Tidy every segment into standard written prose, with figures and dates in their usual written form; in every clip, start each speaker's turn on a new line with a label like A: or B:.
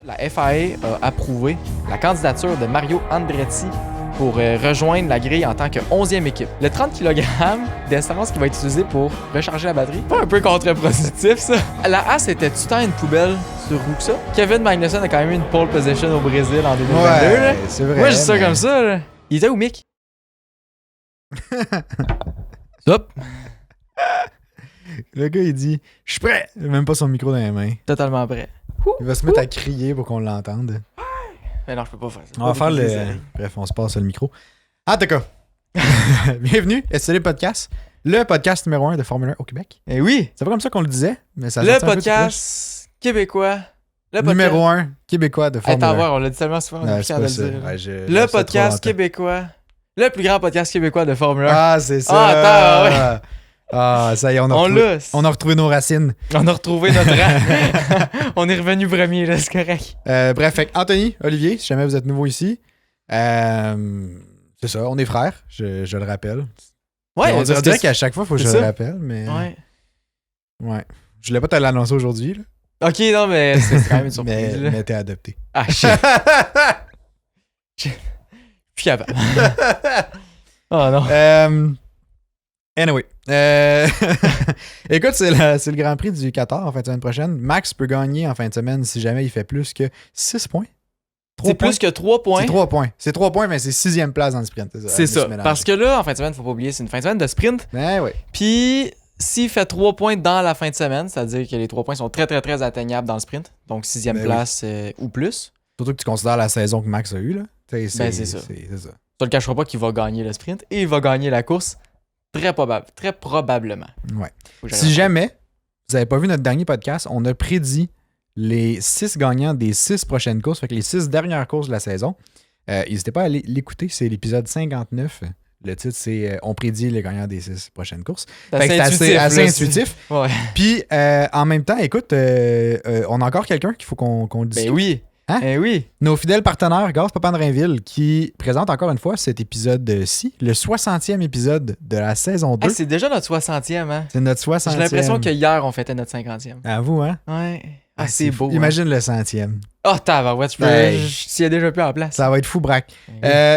A: La FAA a approuvé la candidature de Mario Andretti pour rejoindre la grille en tant que 11e équipe. Le 30 kg d'essence qui va être utilisé pour recharger la batterie, pas un peu contre-productif ça? La Haas était-tu tant une poubelle sur roue que ça? Kevin Magnussen a quand même eu une pole position au Brésil en 2022.
B: Ouais,
A: là.
B: c'est vrai.
A: Moi, je dis ça comme ça. Là. Il était où, Mick? Hop!
B: Le gars, il dit « Je suis prêt! » Il a même pas son micro dans les mains.
A: Totalement prêt.
B: Il va se mettre à crier pour qu'on l'entende.
A: Mais non, je peux pas faire ça.
B: On va faire le... Bref, on se passe le micro. En tout cas, bienvenue à STL Podcast, le podcast numéro 1 de Formule 1 au Québec.
A: Eh oui!
B: C'est pas comme ça qu'on le disait, mais ça
A: Le
B: sortit un peu du
A: podcast québécois. Le podcast...
B: numéro 1 québécois de Formule 1.
A: Attends, voir, on l'a dit tellement souvent, on est fiers de le dire.
B: Ouais,
A: Le podcast québécois. Le plus grand podcast québécois de Formule 1.
B: Ah, c'est ça!
A: Ah, attends, ouais.
B: Ah, ça y est, on a retrouvé nos racines.
A: On a retrouvé notre rang. On est revenu premier, là, c'est correct.
B: Bref, fait Anthony, Olivier, si jamais vous êtes nouveau ici, c'est ça, on est frères, je le rappelle.
A: Ouais,
B: on dirait qu'à chaque fois, il faut que je le rappelle, mais... Ouais. Je voulais pas te l'annoncer aujourd'hui, là.
A: Ok, non, mais c'est quand même une surprise.
B: mais t'es adopté.
A: Ah, shit. Je suis capable. Oh non.
B: Anyway. Écoute, c'est le Grand Prix du Qatar en fin de semaine prochaine. Max peut gagner en fin de semaine si jamais il fait plus que 6 points.
A: C'est plus que 3 points.
B: C'est 3 points. C'est 3 points, mais c'est 6e place dans le sprint.
A: C'est ça. Parce que là, en fin de semaine, faut pas oublier, c'est une fin de semaine de sprint.
B: Ben oui.
A: Puis, s'il fait 3 points dans la fin de semaine, c'est-à-dire que les 3 points sont très, très, très atteignables dans le sprint. Donc, 6e place ou plus.
B: Surtout que tu considères la saison que Max a eue, là.
A: C'est ça.
B: C'est ça.
A: Tu ne le cacheras pas qu'il va gagner le sprint et il va gagner la course. Très probablement.
B: Ouais. Si jamais vous n'avez pas vu notre dernier podcast, on a prédit les 6 gagnants des 6 prochaines courses, fait que les 6 dernières courses de la saison. N'hésitez pas à aller l'écouter, c'est l'épisode 59. Le titre, c'est On prédit les gagnants des 6 prochaines courses. C'est assez intuitif.
A: Ouais.
B: Puis, en même temps, écoute, on a encore quelqu'un qu'il faut qu'on discute.
A: Ben oui.
B: Hein?
A: Eh oui.
B: Nos fidèles partenaires, Gaz Papa de Rainville, qui présente encore une fois cet épisode-ci, le 60e épisode de la saison 2.
A: Ah, c'est déjà notre 60e, hein?
B: C'est notre 60e.
A: J'ai l'impression que hier, on fêtait notre 50e.
B: À vous, hein?
A: Ouais. Ah, c'est beau.
B: Imagine le 100e.
A: Oh, tabarouette, je t'y ai déjà plus en place.
B: Ça va être fou, braque.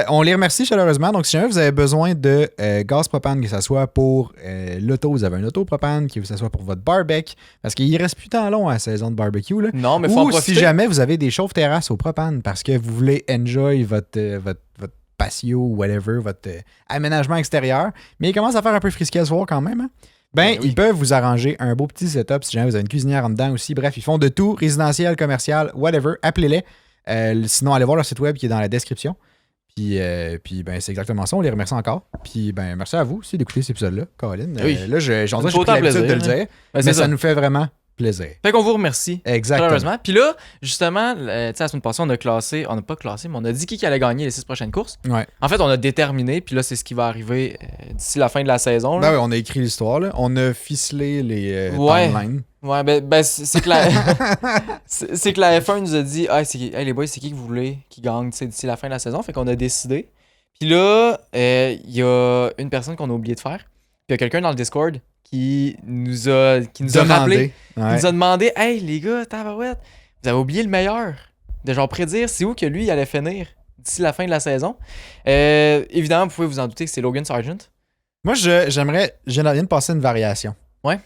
B: On les remercie chaleureusement. Donc, si jamais vous avez besoin de gaz propane, que ce soit pour l'auto, vous avez un auto propane, que ce soit pour votre barbecue, parce qu'il reste plus tant long à la saison de barbecue. Là.
A: Non, mais faut en
B: profiter. Ou si jamais vous avez des chauffes terrasses au propane, parce que vous voulez enjoy votre patio ou whatever, votre aménagement extérieur, mais il commence à faire un peu frisqué ce soir quand même, hein? Ben, oui. Ils peuvent vous arranger un beau petit setup si jamais vous avez une cuisinière en dedans aussi. Bref, ils font de tout, résidentiel, commercial, whatever. Appelez-les. Sinon, allez voir leur site web qui est dans la description. Puis ben, c'est exactement ça. On les remercie encore. Puis, ben, merci à vous aussi d'écouter cet épisode-là, Caroline.
A: Oui.
B: Là, j'ai l'habitude de le dire, mais ça nous fait vraiment plaisir.
A: Fait qu'on vous remercie.
B: Exactement.
A: Puis là, justement, la semaine passée, on n'a pas classé, mais on a dit qui allait gagner les 6 prochaines courses.
B: Ouais.
A: En fait, on a déterminé, puis là, c'est ce qui va arriver d'ici la fin de la saison. Là.
B: Ben oui, on a écrit l'histoire, là. On a ficelé les timelines.
A: Ouais, ben c'est que la c'est que la F1 nous a dit hey, les boys, c'est qui que vous voulez qui gagne d'ici la fin de la saison. Fait qu'on a décidé. Puis là, il y a une personne qu'on a oublié de faire. Puis il y a quelqu'un dans le Discord qui nous a rappelé, qui nous a demandé hey les gars, tabarouette, vous avez oublié le meilleur. De genre prédire c'est où que lui il allait finir d'ici la fin de la saison. Évidemment, vous pouvez vous en douter que c'est Logan Sargent.
B: Moi, j'aimerais de passer une variation.
A: Ouais.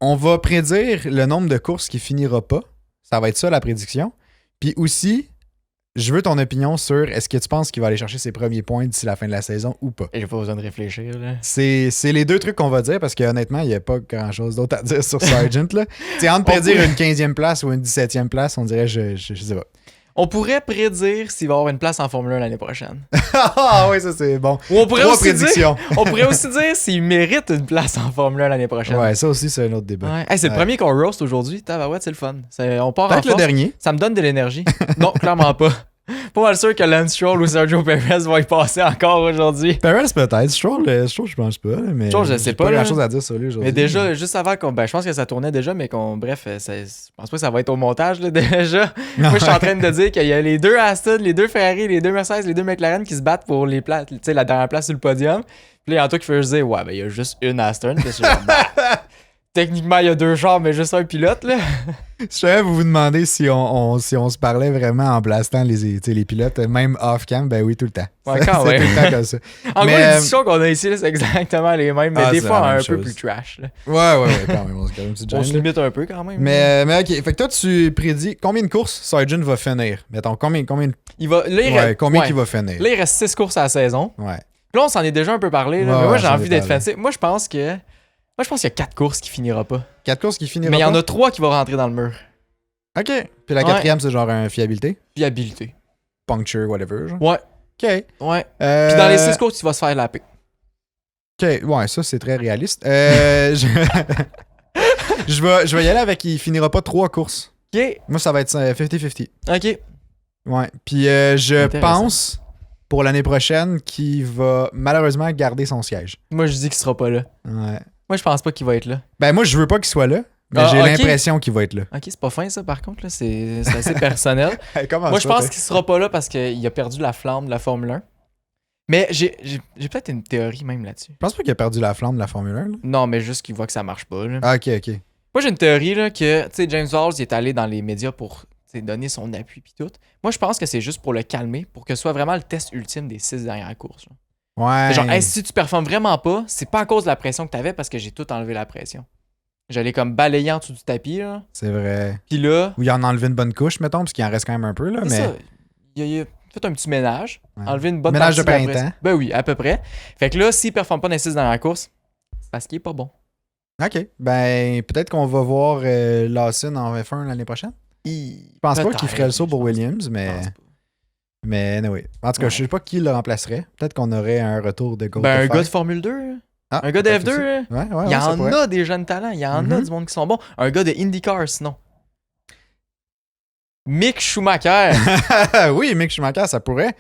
B: On va prédire le nombre de courses qui finira pas. Ça va être ça la prédiction. Puis aussi, je veux ton opinion sur est-ce que tu penses qu'il va aller chercher ses premiers points d'ici la fin de la saison ou pas.
A: Et j'ai pas besoin de réfléchir. Là.
B: C'est les deux trucs qu'on va dire parce qu'honnêtement, il n'y a pas grand-chose d'autre à dire sur Sargent. C'est entre prédire une 15e place ou une 17e place, on dirait, je sais pas.
A: On pourrait prédire s'il va avoir une place en Formule 1 l'année prochaine.
B: Ah oui, ça c'est bon.
A: Ou on pourrait on pourrait aussi dire s'il mérite une place en Formule 1 l'année prochaine.
B: Ouais, ça aussi c'est un autre débat.
A: Ouais. Hey, c'est le premier qu'on roast aujourd'hui. Tabarouette, c'est le fun. On part en force.
B: Le dernier.
A: Ça me donne de l'énergie. Non, clairement pas. Pas mal sûr que Lance Stroll ou Sergio Perez vont y passer encore aujourd'hui.
B: Perez peut-être. Stroll, je pense pas. Mais
A: Stroll, je sais pas.
B: Pas grand-chose à dire sur lui aujourd'hui.
A: Mais déjà, juste avant qu'on... Ben, je pense que ça tournait déjà, mais bref, je pense pas que ça va être au montage, là, déjà. Moi, je suis en train de dire qu'il y a les 2 Aston, les 2 Ferrari, les 2 Mercedes, les 2 McLaren qui se battent pour les places, tu sais, la dernière place sur le podium. Puis là, il y a un truc qui fait juste dire, ouais, ben, il y a juste une Aston. Puis techniquement, il y a 2 chars, mais juste un pilote, là.
B: Je savais vous vous demandez si on se parlait vraiment en blastant les pilotes, même off-cam, ben oui, tout le temps.
A: Ouais, quand
B: c'est
A: même.
B: tout le temps comme ça.
A: En
B: Mais,
A: gros, les discussions qu'on a ici, là, c'est exactement les mêmes, mais des
B: c'est
A: fois
B: la même
A: un
B: chose.
A: peu plus trash. Là.
B: Ouais, quand même, on se calme une petite
A: On
B: gêne,
A: se
B: là.
A: limite un peu quand même.
B: Mais ok, fait que toi, tu prédis combien de courses Sargent va finir? Mettons, combien
A: Là, il
B: qu'il va finir?
A: Là, il reste 6 courses à la saison.
B: Ouais.
A: Là, on s'en est déjà un peu parlé, là,
B: Ouais,
A: mais moi,
B: ouais,
A: j'ai
B: j'en ai
A: envie d'être
B: parlé.
A: fancy. Moi, je pense qu'il y a 4 courses qui finira pas.
B: 4 courses qui finira
A: Mais il y en
B: pas?
A: a 3 qui vont rentrer dans le mur.
B: Ok. Puis la quatrième, c'est genre un fiabilité?
A: Fiabilité.
B: Puncture, whatever, genre?
A: Ouais.
B: Ok.
A: Ouais. Puis dans les 6 courses, il va se faire laper.
B: Ok, ouais, ça c'est très réaliste. Je vais y aller avec il finira pas 3 courses.
A: Ok.
B: Moi, ça va être 50-50.
A: Ok.
B: Ouais. Puis je
A: Intéressant.
B: pense pour l'année prochaine qu'il va malheureusement garder son siège.
A: Moi, je dis qu'il sera pas là.
B: Ouais.
A: Moi, je pense pas qu'il va être là.
B: Ben moi, je veux pas qu'il soit là, mais
A: Ah,
B: j'ai
A: ok.
B: l'impression qu'il va être là.
A: Ok, c'est pas fin ça, par contre. Là. C'est assez personnel.
B: Comment
A: Moi,
B: ça,
A: je pense
B: toi?
A: qu'il sera pas là parce qu'il a perdu la flamme de la Formule 1. Mais j'ai peut-être une théorie même là-dessus.
B: Je pense pas qu'il a perdu la flamme de la Formule 1. Là.
A: Non, mais juste qu'il voit que ça marche pas. Là.
B: Ah, ok.
A: Moi, j'ai une théorie là, que, tu sais, James Valls, il est allé dans les médias pour tu sais, donner son appui puis tout. Moi, je pense que c'est juste pour le calmer, pour que ce soit vraiment le test ultime des 6 dernières courses. Là.
B: Ouais.
A: Genre, hey, si tu performes vraiment pas, c'est pas à cause de la pression que t'avais parce que j'ai tout enlevé la pression. J'allais comme balayer en dessous du tapis, là.
B: C'est vrai.
A: Puis là,
B: Ou il en a enlevé une bonne couche, mettons, parce qu'il en reste quand même un peu, là.
A: c'est
B: Mais...
A: ça. Il a fait un petit ménage,
B: Ouais.
A: enlevé une bonne
B: Ménage
A: partie
B: de
A: la
B: printemps.
A: pression. Ben oui, à peu près. Fait que là, s'il performe pas dans les 6 dernières courses, c'est parce qu'il est pas bon.
B: Ok. Ben, peut-être qu'on va voir Lawson en F1 l'année prochaine. Je pense pas qu'il ferait le saut pour Williams, mais anyway. En tout cas,
A: Ouais.
B: je sais pas qui le remplacerait. Peut-être qu'on aurait un retour de Gold.
A: Ben, un gars de Formule 2, un gars de F2, là.
B: Ouais,
A: Il y
B: ça
A: en
B: pourrait.
A: a des jeunes talents, il y en a
B: Mhm.
A: du monde qui sont bons. Un gars de IndyCar, sinon. Mick Schumacher.
B: Oui, Mick Schumacher, ça pourrait.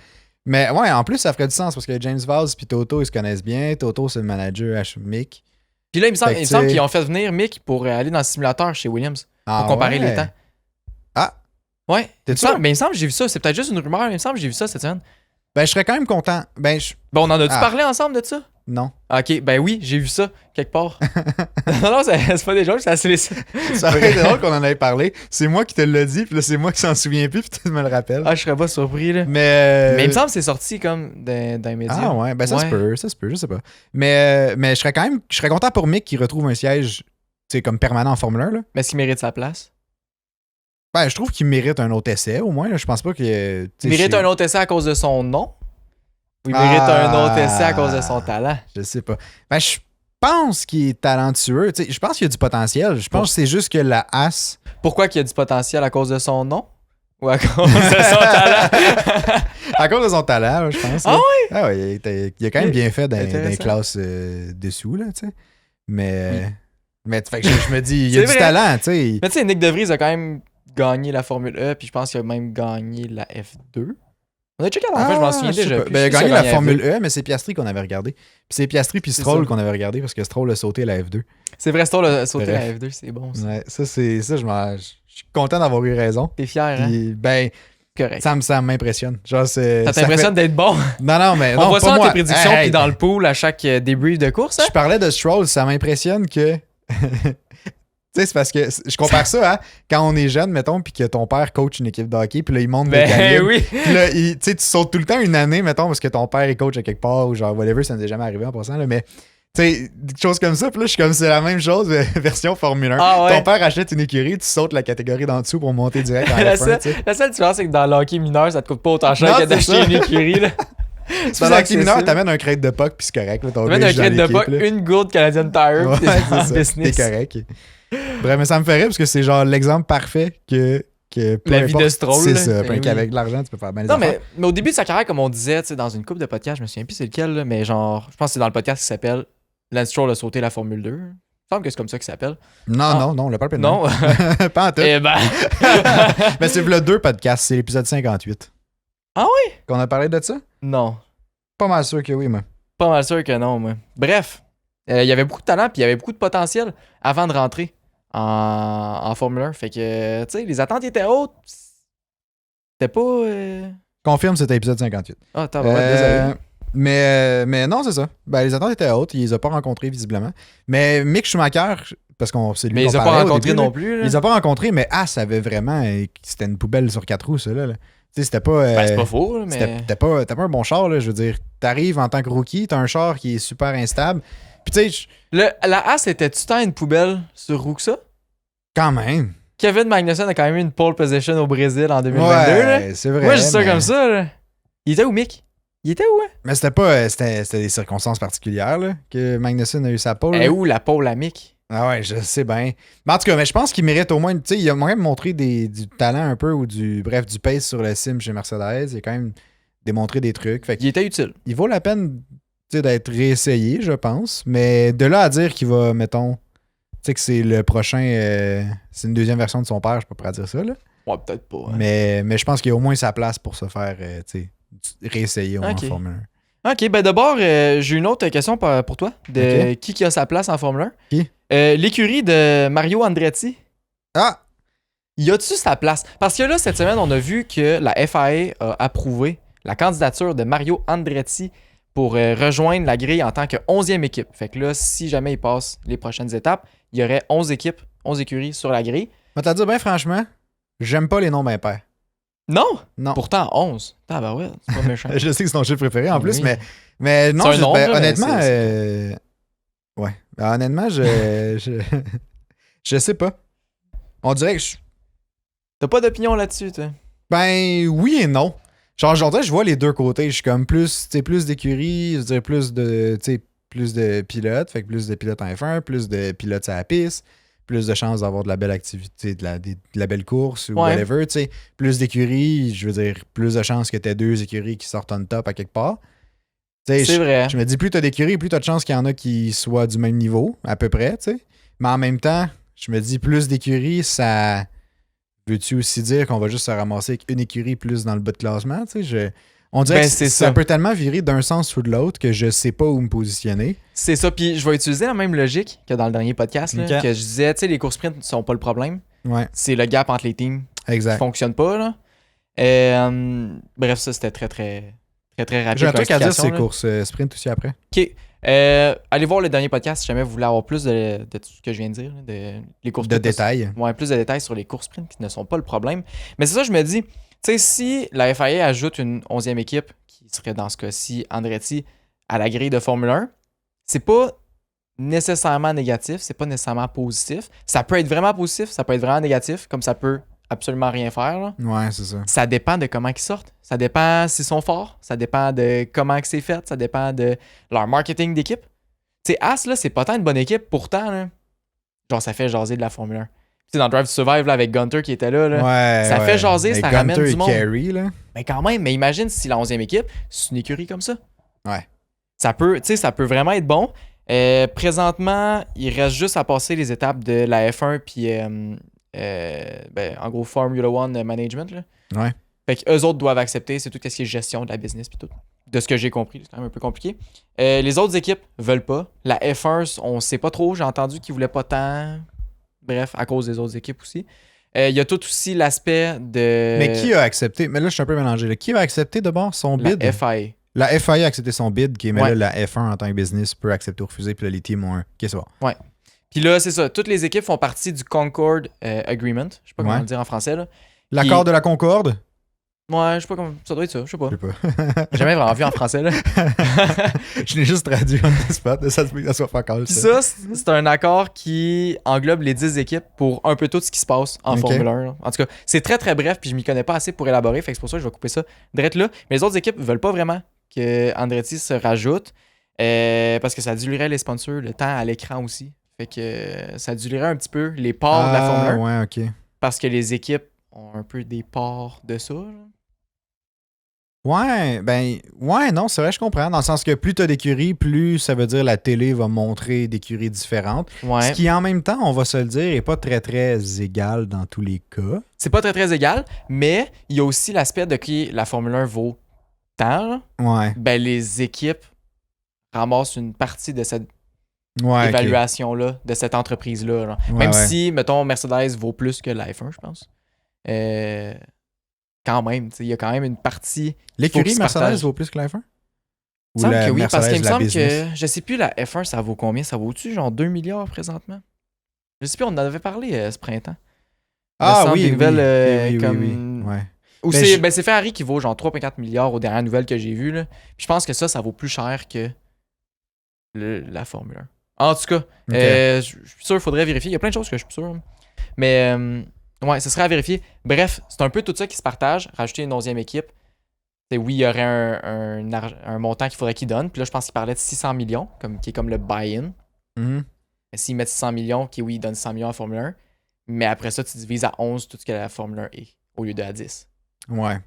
B: Mais ouais, en plus, ça ferait du sens parce que James Valls et Toto, ils se connaissent bien. Toto, c'est le manager à Mick.
A: Puis là, il me semble,
B: Fait que
A: il me semble
B: tu sais-
A: qu'ils ont fait venir Mick pour aller dans le simulateur chez Williams pour
B: Ah,
A: comparer
B: ouais?
A: les temps.
B: Ah.
A: Ouais.
B: T'es
A: Il me
B: sûr?
A: semble- Mais il me semble que j'ai vu ça. C'est peut-être juste une rumeur. Mais il me semble que j'ai vu ça cette semaine.
B: Ben, je serais quand même content. Ben,
A: Bon, on en a-tu
B: Ah.
A: parlé ensemble de ça?
B: non.
A: Ok, ben oui, j'ai vu ça quelque part. non, c'est pas des jokes, c'est assez.
B: Ça aurait été drôle qu'on en avait parlé. C'est moi qui te l'ai dit, puis là, c'est moi qui s'en souviens plus, puis tu me le rappelles.
A: Ah, je serais pas surpris, là.
B: Mais
A: Mais il me semble que c'est sorti comme d'un média.
B: Ah ouais, ben ça se peut, je sais pas. Mais je serais content pour Mick qui retrouve un siège, tu sais, comme permanent en Formule 1, là.
A: Mais est-ce qu'il mérite sa place?
B: Ben, je trouve qu'il mérite un autre essai, au moins, là. Je pense pas que...
A: Il mérite un autre essai à cause de son nom? Ou il
B: Ah.
A: mérite un autre essai à cause de son talent?
B: Je sais pas. Ben, je pense qu'il est talentueux. Tu sais, je pense qu'il y a du potentiel. Je pense que c'est juste que la As...
A: Pourquoi qu'il y a du potentiel à cause de son nom? Ou à cause de son talent?
B: à cause de son talent, je pense.
A: Ah
B: là.
A: ouais?
B: Ah ouais, il a quand même bien fait dans les
A: Intéressant.
B: classes dessous, là, tu sais. Mais fait que je me dis, il y a
A: C'est
B: du
A: vrai.
B: talent, tu sais.
A: Mais tu sais, Nick DeVries a quand même gagné la Formule E, puis je pense qu'il a même gagné la F2. On a checké à la fin, je m'en souviens
B: je sais
A: déjà
B: pas.
A: plus.
B: Ben, il a
A: Je sais
B: gagné
A: qu'il
B: la
A: F2.
B: Formule E, mais c'est Piastri qu'on avait regardé. Puis c'est Piastri puis
A: C'est
B: Stroll
A: ça.
B: qu'on avait regardé parce que Stroll a sauté la F2.
A: C'est vrai, Stroll a sauté
B: Bref.
A: la F2, c'est bon. Ça.
B: Ouais, ça, je suis content d'avoir eu raison.
A: T'es fier, hein?
B: Puis, ben,
A: Correct.
B: ça m'impressionne. Genre, c'est.
A: Ça
B: ça
A: t'impressionne d'être bon?
B: fait- Non, mais.
A: On
B: non,
A: voit
B: pas
A: ça dans
B: moi.
A: tes prédictions,
B: Hey,
A: puis dans le pool à chaque débrief de course, hein?
B: Je parlais de Stroll, ça m'impressionne que. Tu sais, c'est parce que je compare ça à quand on est jeune, mettons, puis que ton père coach une équipe de hockey, puis là, il monte le
A: Ben
B: calibre.
A: oui!
B: Puis là, tu sais, tu sautes tout le temps une année, mettons, parce que ton père est coach à quelque part, ou genre, whatever, ça ne nous est jamais arrivé en passant, là, mais. Tu sais, des choses comme ça, puis là, je suis comme, c'est la même chose, version Formule 1.
A: Ah ouais.
B: Ton père achète une écurie, tu sautes la catégorie d'en dessous pour monter direct en
A: La
B: F1,
A: seule,
B: tu sais.
A: la seule différence, c'est que dans le hockey mineur, ça te coûte pas autant cher
B: Non,
A: que
B: c'est
A: d'acheter
B: ça.
A: une écurie, là.
B: Dans l'hockey mineur, t'amènes un crate de puck, puis c'est correct, là, ton
A: T'amènes
B: gars,
A: un
B: il joue dans
A: crête de
B: l'équipe,
A: puck,
B: là.
A: une gourde Canadian Tire,
B: Ouais,
A: pis t'es
B: c'est
A: en
B: ça,
A: business.
B: t'es correct. Bref, mais ça me ferait parce que c'est genre l'exemple parfait que peu
A: La vie
B: importe,
A: de Stroll,
B: c'est
A: là.
B: ça.
A: Ben
B: Puis
A: oui.
B: qu'avec de l'argent, tu peux faire bien les
A: Non,
B: affaires.
A: mais au début de sa carrière, comme on disait, tu sais, dans une couple de podcasts, je me souviens plus c'est lequel, là, mais genre, je pense que c'est dans le podcast qui s'appelle Lance Stroll a sauté la Formule 2. Il me semble que c'est comme ça qu'il s'appelle.
B: Non, on l'a pas le
A: Non?
B: Pas en tout.
A: Eh ben.
B: Mais c'est le 2 podcast, c'est l'épisode 58.
A: Ah
B: oui? Qu'on a parlé de ça?
A: Non.
B: Pas mal sûr que oui, moi.
A: Pas mal sûr que non, moi. Bref, il y avait beaucoup de talent puis il y avait beaucoup de potentiel avant de rentrer en Formule 1. Fait que, tu sais, les attentes étaient hautes. C'était pas.
B: Confirme, c'était épisode 58.
A: Ah, t'as désolé.
B: Mais non, c'est ça. Ben, les attentes étaient hautes. Il les a pas rencontrés, visiblement. Mais Mick Schumacher, parce qu'on c'est lui
A: Mais
B: qu'on
A: ils ont pas
B: parlait au
A: rencontré
B: début, là.
A: non plus. Là.
B: Ils ont pas rencontré, mais As avait vraiment. C'était une poubelle sur 4 roues, ça, là. Tu sais, c'était pas.
A: Ben, c'est pas faux, là, mais.
B: T'as pas un bon char, là. Je veux dire, t'arrives en tant que rookie, t'as un char qui est super instable. Puis, tu sais,
A: La As était-tu tant une poubelle sur roue que ça?
B: quand même.
A: Kevin Magnussen a quand même eu une pole position au Brésil en 2022. là.
B: Ouais, c'est vrai.
A: Moi, je dis ça
B: mais...
A: comme ça. Là. Il était où, Mick? Il était où, hein?
B: Mais c'était pas. C'était des circonstances particulières, là, que Magnussen a eu sa pole.
A: Elle est où la pole à Mick?
B: Ah ouais, je sais bien. Mais en tout cas, mais je pense qu'il mérite au moins. Tu sais, il a quand même montré du talent un peu ou du pace sur le sim chez Mercedes. Il a quand même démontré des trucs. Fait
A: Il était utile.
B: il vaut la peine d'être réessayé, je pense. Mais de là à dire qu'il va, mettons, tu sais, que c'est le prochain. C'est une deuxième version de son père, je suis pas prêt à dire ça, là.
A: Ouais, peut-être pas. Hein.
B: Mais je pense qu'il y a au moins sa place pour se faire, tu sais, réessayer en
A: Ok.
B: Formule 1.
A: Ok, ben d'abord, j'ai une autre question pour toi. De
B: Ok.
A: qui a sa place en Formule 1?
B: Qui?
A: L'écurie de Mario Andretti.
B: Ah!
A: Y a-tu sa place? Parce que là, cette semaine, on a vu que la FIA a approuvé la candidature de Mario Andretti pour rejoindre la grille en tant que 11e équipe. Fait que là, si jamais il passe les prochaines étapes, il y aurait 11 équipes, 11 écuries sur la grille.
B: Je vais te dire, ben franchement, j'aime pas les noms impairs.
A: Non!
B: Non.
A: Pourtant, 11. Ah bah ouais, c'est pas méchant.
B: Je sais que c'est ton chiffre préféré en plus,
A: Oui.
B: mais non,
A: C'est un nombre, là,
B: honnêtement,
A: mais
B: ouais. Ben, honnêtement, je sais pas. On dirait que
A: T'as pas d'opinion là-dessus, toi?
B: ben oui et non. Genre, je vois les deux côtés. Je suis comme plus, tu sais, plus d'écurie, je veux dire plus de, tu sais, plus de pilotes, fait que plus de pilotes en F1, plus de pilotes à la piste, plus de chances d'avoir de la belle activité, de la belle course ou
A: Ouais.
B: whatever, tu sais. Plus d'écuries, je veux dire, plus de chances que t'aies deux écuries qui sortent on top à quelque part. Tu sais,
A: C'est vrai.
B: je me dis, plus t'as d'écuries, plus t'as de chances qu'il y en a qui soient du même niveau, à peu près, tu sais. Mais en même temps, je me dis, plus d'écuries, ça... Veux-tu aussi dire qu'on va juste se ramasser avec une écurie plus dans le bas de classement, tu sais? On dirait
A: Ben,
B: que
A: c'est
B: ça
A: ça.
B: peut tellement virer d'un sens ou de l'autre que je sais pas où me positionner.
A: C'est ça, puis je vais utiliser la même logique que dans le dernier podcast, là,
B: Ok.
A: que je disais, tu sais, les courses sprint ne sont pas le problème.
B: Ouais,
A: C'est le gap entre les teams qui
B: exact.
A: fonctionne pas, là. Bref, ça, c'était très, très, très, très rapide.
B: J'ai un truc à dire
A: comme
B: sur ces
A: explication,
B: courses sprint aussi après.
A: là. OK. Allez voir le dernier podcast si jamais vous voulez avoir plus de tout ce que je viens de dire, là, de les courses
B: De
A: sprint.
B: détails.
A: Ouais, plus de détails sur les courses sprint qui ne sont pas le problème. Mais c'est ça, je me dis, tu sais, si la FIA ajoute une 11e équipe, qui serait dans ce cas-ci Andretti, à la grille de Formule 1, c'est pas nécessairement négatif, c'est pas nécessairement positif. Ça peut être vraiment positif, ça peut être vraiment négatif, comme ça peut absolument rien faire. Là.
B: Ouais, c'est ça.
A: Ça dépend de comment ils sortent. Ça dépend s'ils sont forts. Ça dépend de comment que c'est fait. Ça dépend de leur marketing d'équipe. Tu sais, As, là, c'est pas tant une bonne équipe. Pourtant, là, genre, ça fait jaser de la Formule 1. Tu sais, dans Drive to Survive, là, avec Gunter qui était là,
B: Ouais,
A: ça fait jaser,
B: Mais
A: ça
B: Gunter
A: ramène du
B: et
A: monde.
B: Carey, là.
A: Mais quand même, mais imagine si la 11e équipe, c'est une écurie comme ça.
B: Ouais.
A: Ça peut, tu sais, ça peut vraiment être bon. Présentement, il reste juste à passer les étapes de la F1 puis ben, en gros Formula One Management. Là.
B: Ouais.
A: Fait qu'eux autres doivent accepter, c'est tout ce qui est gestion de la business puis tout. De ce que j'ai compris, c'est quand même un peu compliqué. Les autres équipes veulent pas. La F1, on sait pas trop. J'ai entendu qu'ils voulaient pas tant. Bref, à cause des autres équipes aussi. Il y a tout aussi l'aspect de.
B: Mais qui a accepté? Mais là, je suis un peu mélangé. Là. Qui a accepté d'abord son
A: la
B: bid?
A: FIA.
B: La FIA a accepté son bid, mais
A: Ouais.
B: là, la F1 en tant que business peut accepter ou refuser, puis là, les teams ont un. Ok, c'est bon.
A: Puis là, c'est ça. Toutes les équipes font partie du Concord Agreement. Je sais pas comment
B: Ouais.
A: le dire en français. Là.
B: L'accord de la Concorde?
A: Ouais, je sais pas comment. Ça doit être ça, je sais pas.
B: Je sais pas.
A: J'ai jamais vraiment vu en français. Là.
B: Je l'ai juste traduit on the spot. Ça se peut que ça soit pas calme.
A: Puis ça, c'est un accord qui englobe les 10 équipes pour un peu tout ce qui se passe en
B: Ok.
A: Formule 1. Là. En tout cas, c'est très très bref, puis je m'y connais pas assez pour élaborer, fait que c'est pour ça que je vais couper ça direct là. Mais les autres équipes veulent pas vraiment que Andretti se rajoute, parce que ça diluerait les sponsors, le temps à l'écran aussi. Fait que ça diluerait un petit peu les parts de la Formule 1,
B: Ouais, ok.
A: parce que les équipes ont un peu des parts de ça. Là.
B: Ouais, ben, ouais, non, c'est vrai, je comprends. Dans le sens que plus t'as d'écuries, plus ça veut dire la télé va montrer d'écuries différentes.
A: Ouais.
B: Ce qui, en même temps, on va se le dire, est pas très, très égal dans tous les cas.
A: C'est pas très très égal, mais il y a aussi l'aspect de qui la Formule 1 vaut tant. Là.
B: Ouais.
A: Ben, les équipes ramassent une partie de cette
B: Ouais.
A: évaluation-là, de cette entreprise-là. Genre.
B: Ouais,
A: Même
B: ouais.
A: si, mettons, Mercedes vaut plus que la F1, je pense. Quand même, tu sais, il y a quand même une partie. faut
B: L'écurie
A: qu'ils se
B: Mercedes
A: partagent.
B: vaut plus que la F1?
A: Il me semble que oui, parce qu'il me
B: la
A: semble
B: business?
A: que, je sais plus, la F1, ça vaut combien? Ça vaut-tu genre 2 milliards présentement? Je sais plus, on en avait parlé ce printemps.
B: Ah oui,
A: des nouvelles
B: oui,
A: comme...
B: ouais.
A: Ou c'est Ferrari qui vaut genre 3,4 milliards aux dernières nouvelles que j'ai vues. Là. Puis je pense que ça vaut plus cher que la Formule 1. En tout cas, je suis sûr, il faudrait vérifier. Il y a plein de choses que je suis sûr. Mais ouais, ce serait à vérifier. Bref, c'est un peu tout ça qui se partage. Rajouter une 11e équipe. Oui, il y aurait un montant qu'il faudrait qu'il donne. Puis là, je pense qu'il parlait de 600 millions, qui est comme le buy-in.
B: Mm-hmm.
A: S'ils mettent 600 millions, oui, ils donnent 100 millions à la Formule 1. Mais après ça, tu divises à 11 tout ce que la Formule 1 est, au lieu de à 10.
B: Ouais.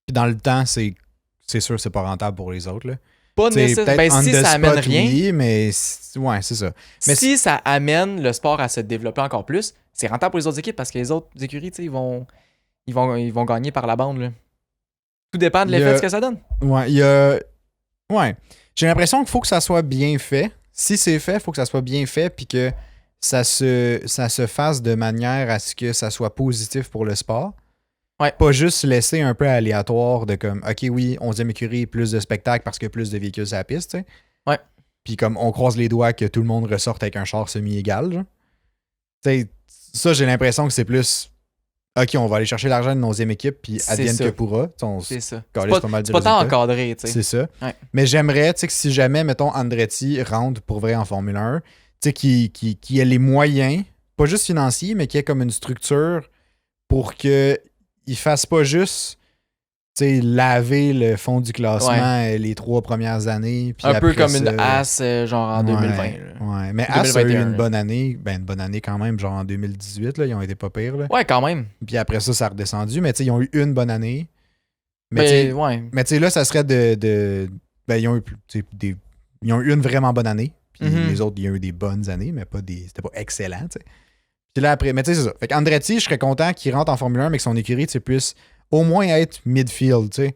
B: Puis dans le temps, c'est sûr c'est pas rentable pour les autres. Là.
A: Pas nécessairement. Ben, si ça amène rien.
B: Oui, mais ouais, c'est ça. Mais
A: si ça amène le sport à se développer encore plus, c'est rentable pour les autres équipes parce que les autres écuries, ils vont gagner par la bande. Là. Tout dépend de l'effet de ce que ça donne.
B: Ouais, ouais. J'ai l'impression qu'il faut que ça soit bien fait. Si c'est fait, il faut que ça soit bien fait puis que ça se fasse de manière à ce que ça soit positif pour le sport.
A: Ouais.
B: Pas juste laisser un peu aléatoire de comme, OK, oui, 11e écurie, plus de spectacles parce qu'il y a plus de véhicules sur la piste, tu sais.
A: Ouais.
B: Puis comme on croise les doigts que tout le monde ressorte avec un char semi-égal, genre. Tu sais, ça, j'ai l'impression que c'est plus, OK, on va aller chercher l'argent de 11e équipe, puis advienne que pourra.
A: C'est ça.
B: C'est
A: pas tant encadré, tu sais.
B: C'est ça.
A: Ouais.
B: Mais j'aimerais, tu sais, que si jamais, mettons, Andretti rentre pour vrai en Formule 1, tu sais, qui ait les moyens, pas juste financiers, mais qui ait comme une structure pour que il fasse pas juste laver le fond du classement les 3 premières années. Puis
A: un peu comme
B: ça,
A: une As genre en 2020.
B: Ouais, mais As a eu une bonne année. Ben, une bonne année quand même, genre en 2018. Là, ils ont été pas pires. Là.
A: Ouais, quand même.
B: Puis après ça a redescendu. Mais ils ont eu une bonne année.
A: Mais
B: mais là, ça serait ben, ils ont eu une vraiment bonne année. Puis les autres, ils ont eu des bonnes années, mais c'était pas excellent. T'sais. Puis là, après, mais tu sais, c'est ça. Fait qu'Andretti, je serais content qu'il rentre en Formule 1, mais que son écurie puisse au moins être midfield, tu sais.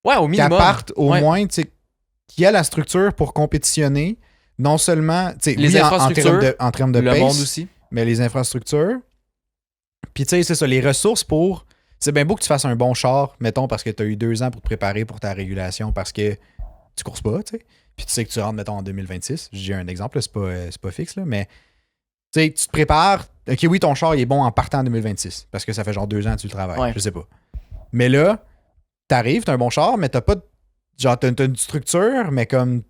A: Ouais, au minimum.
B: Qu'elle parte au moins, tu sais, qu'il y a la structure pour compétitionner, non seulement, tu sais,
A: les infrastructures,
B: en termes de
A: le
B: pace,
A: monde aussi.
B: Mais les infrastructures. Puis tu sais, c'est ça, les ressources pour... C'est bien beau que tu fasses un bon char, mettons, parce que tu as eu 2 ans pour te préparer pour ta régulation, parce que tu courses pas, tu sais. Puis tu sais que tu rentres, mettons, en 2026. J'ai un exemple, là, c'est pas fixe, là, mais... Tu sais, tu te prépares. OK, oui, ton char il est bon en partant en 2026. Parce que ça fait genre 2 ans que tu le travailles.
A: Ouais.
B: Je sais pas. Mais là, t'arrives, t'as un bon char, mais t'as pas. Genre, t'as une structure, mais comme.